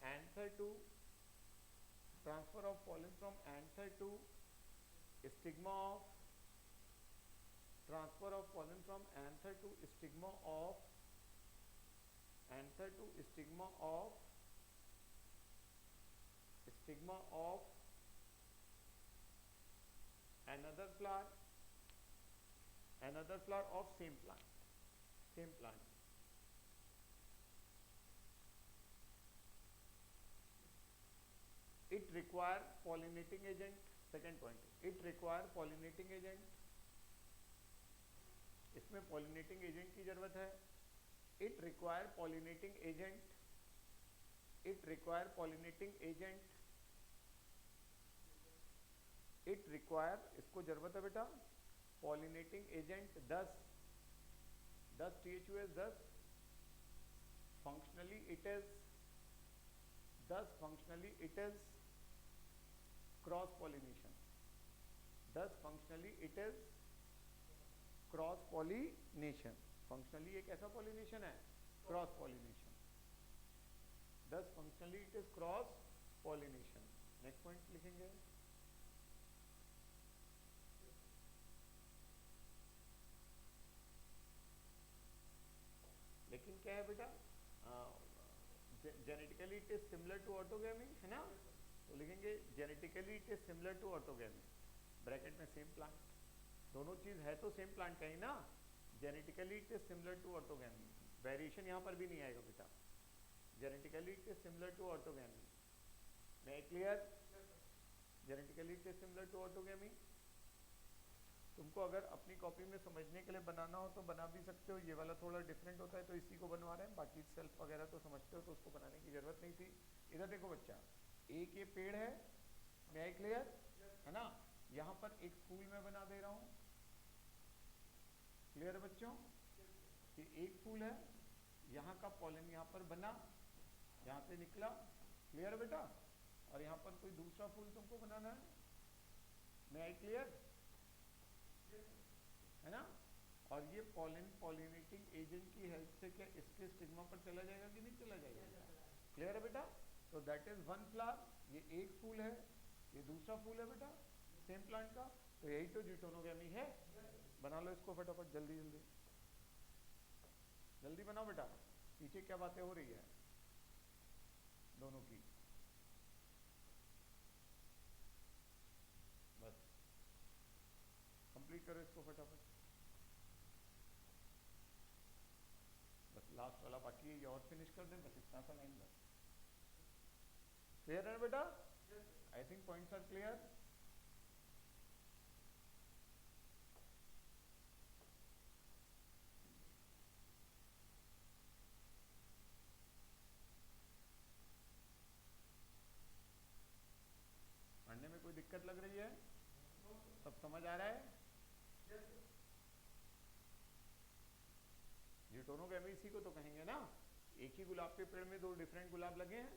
anther to, transfer of pollen from anther to stigma of, transfer of pollen from anther to stigma of, anther to stigma of another flower of same plant. It require pollinating agent, second point, it require pollinating agent, इसमें pollinating agent की जरूरत है, it require pollinating agent, it require इसको जरूरत है बेटा pollinating agent 10 THUS 10, functionally it is cross pollination, 10 functionally it is cross pollination, functionally एक ऐसा pollination है cross pollination, 10 functionally it is cross pollination। Next point लिखेंगे, लेकिन क्या है बेटा, genetically it is similar to autogamy, है ना, तो लिखेंगे genetically it is similar to autogamy, bracket में सेम प्लांट, दोनों चीज है तो सेम प्लांट का ही ना, genetically it is similar to autogamy, variation यहाँ पर भी नहीं आएगा बेटा, genetically it is similar to autogamy, मैं clear, genetically it is similar to autogamy. तुमको अगर अपनी कॉपी में समझने के लिए बनाना हो तो बना भी सकते हो, ये वाला थोड़ा डिफरेंट होता है तो इसी को बनवा रहे हैं, बाकी सेल्फ वगैरह तो समझते हो तो उसको बनाने की जरूरत नहीं थी। इधर देखो बच्चा, एक ये पेड़ है, मैं क्लियर, है ना, यहाँ पर एक फूल मैं बना दे रहा हूँ, क्लियर है बच्चों, ये एक फूल है, यहाँ का पॉलन यहाँ पर बना, यहाँ से निकला, क्लियर है बेटा, और यहाँ पर कोई दूसरा फूल तुमको बनाना है, मैं क्लियर, है ना, और ये पॉलिनेटिंग एजेंट की हेल्प से क्या इसके स्टिग्मा पर चला जाएगा कि नहीं चला जाएगा, क्लियर है बेटा। तो दैट इज वन फ्लावर, ये एक फूल है, ये दूसरा फूल है बेटा सेम प्लांट का, तो यही तो जीटोनोगैमी है। बना लो इसको फटाफट, जल्दी जल्दी जल्दी बनाओ बेटा, पीछे क्या बातें हो रही है दोनों की, बस कंप्लीट करो इसको फटाफट, बस लास्ट वाला बाकी है, ये और फिनिश कर दें, बस इतना सा लाइन बस, क्लियर है बेटा, I think points are clear. पढ़ने में कोई दिक्कत लग रही है, सब समझ आ रहा है, जीटोनोगैमी इसी को तो कहेंगे ना, एक ही गुलाब के पेड़ में 2 डिफरेंट गुलाब लगे हैं,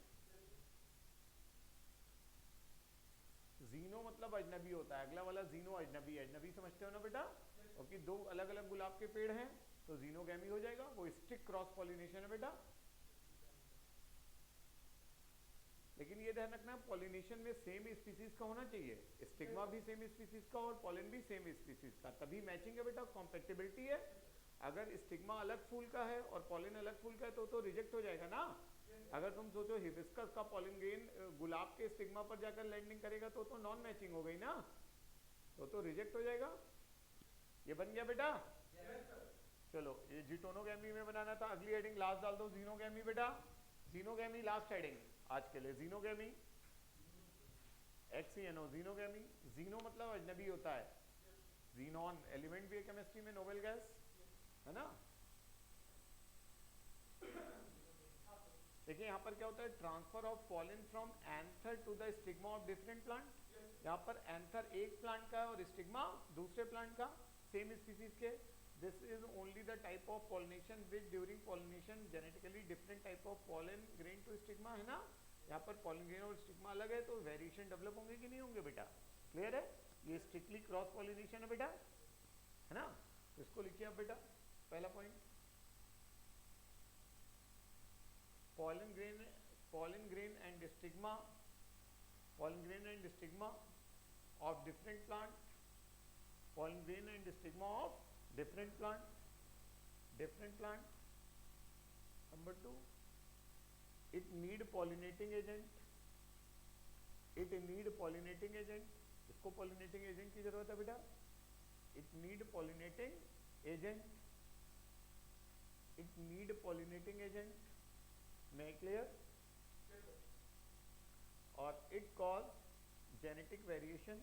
जीनो मतलब अजनबी होता है, अगला वाला जीनो अजनबी, अजनबी समझते हो ना बेटा, क्योंकि दो अलग अलग गुलाब के पेड़ हैं तो जीनोगैमी हो जाएगा, वो स्टिक क्रॉस पॉलिनेशन है बेटा। लेकिन ये ध्यान रखना पॉलिनेशन में सेम स्पीसीज का होना चाहिए, स्टिग्मा भी सेम स्पीसीज का और पॉलन भी सेम स्पीसीज का, तभी मैचिंग है बेटा, कॉम्पेटिबिलिटी है। अगर स्टिग्मा अलग फूल का है और पॉलन अलग फूल का है तो रिजेक्ट हो जाएगा ना। अगर तुम सोचो हिबिस्कस का पॉलन ग्रेन गुलाब के स्टिग्मा पर जाकर लैंडिंग करेगा तो नॉन मैचिंग हो गई ना, तो रिजेक्ट हो जाएगा। ये बन गया बेटा। चलो ये जिटोनोगैमी में बनाना था, अगली हेडिंग लास्ट डाल दो, जीनोगैमी बेटा, जीनोगैमी लास्ट हेडिंग आज के लिए। जीनोगैमी XENO जीनोगैमी, जीनो मतलब अजनबी होता है, जीनॉन एलिमेंट भी है केमिस्ट्री में, नोबेल गैस है ना। देखिए यहाँ पर क्या होता है, transfer of pollen from anther to the stigma of different plant. यहाँ पर एंथर एक प्लांट का है और स्टिग्मा दूसरे प्लांट का, सेम स्पीसीज के। This is only the type of pollination which during pollination genetically different type of pollen grain to stigma, है ना। यहाँ पर पॉलन ग्रेन और स्टिग्मा अलग है तो वेरिएशन डेवलप होंगे कि नहीं होंगे बेटा, क्लियर है। ये स्ट्रिक्टली क्रॉस पॉलिनेशन है बेटा, है ना। इसको लिखिए आप बेटा, पहला point, pollen grain and stigma, pollen grain and stigma of different plant, pollen grain and stigma of different plant. Number 2, it need pollinating agent, इसको pollinating agent की जरूरत है बेटा, it need pollinating agent, मैं क्लियर। और इट कॉज जेनेटिक वेरिएशन,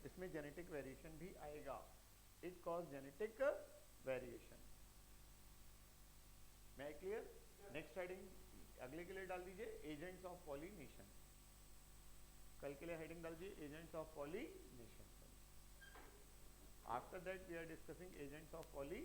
इसमें जेनेटिक वेरिएशन भी आएगा, इट कॉज जेनेटिक वेरिएशन, मैं क्लियर। नेक्स्ट हेडिंग अगले के लिए डाल दीजिए, एजेंट्स ऑफ पॉलिनेशन, कल के लिए हेडिंग डाल दीजिए agents of pollination. After that we are discussing agents of poly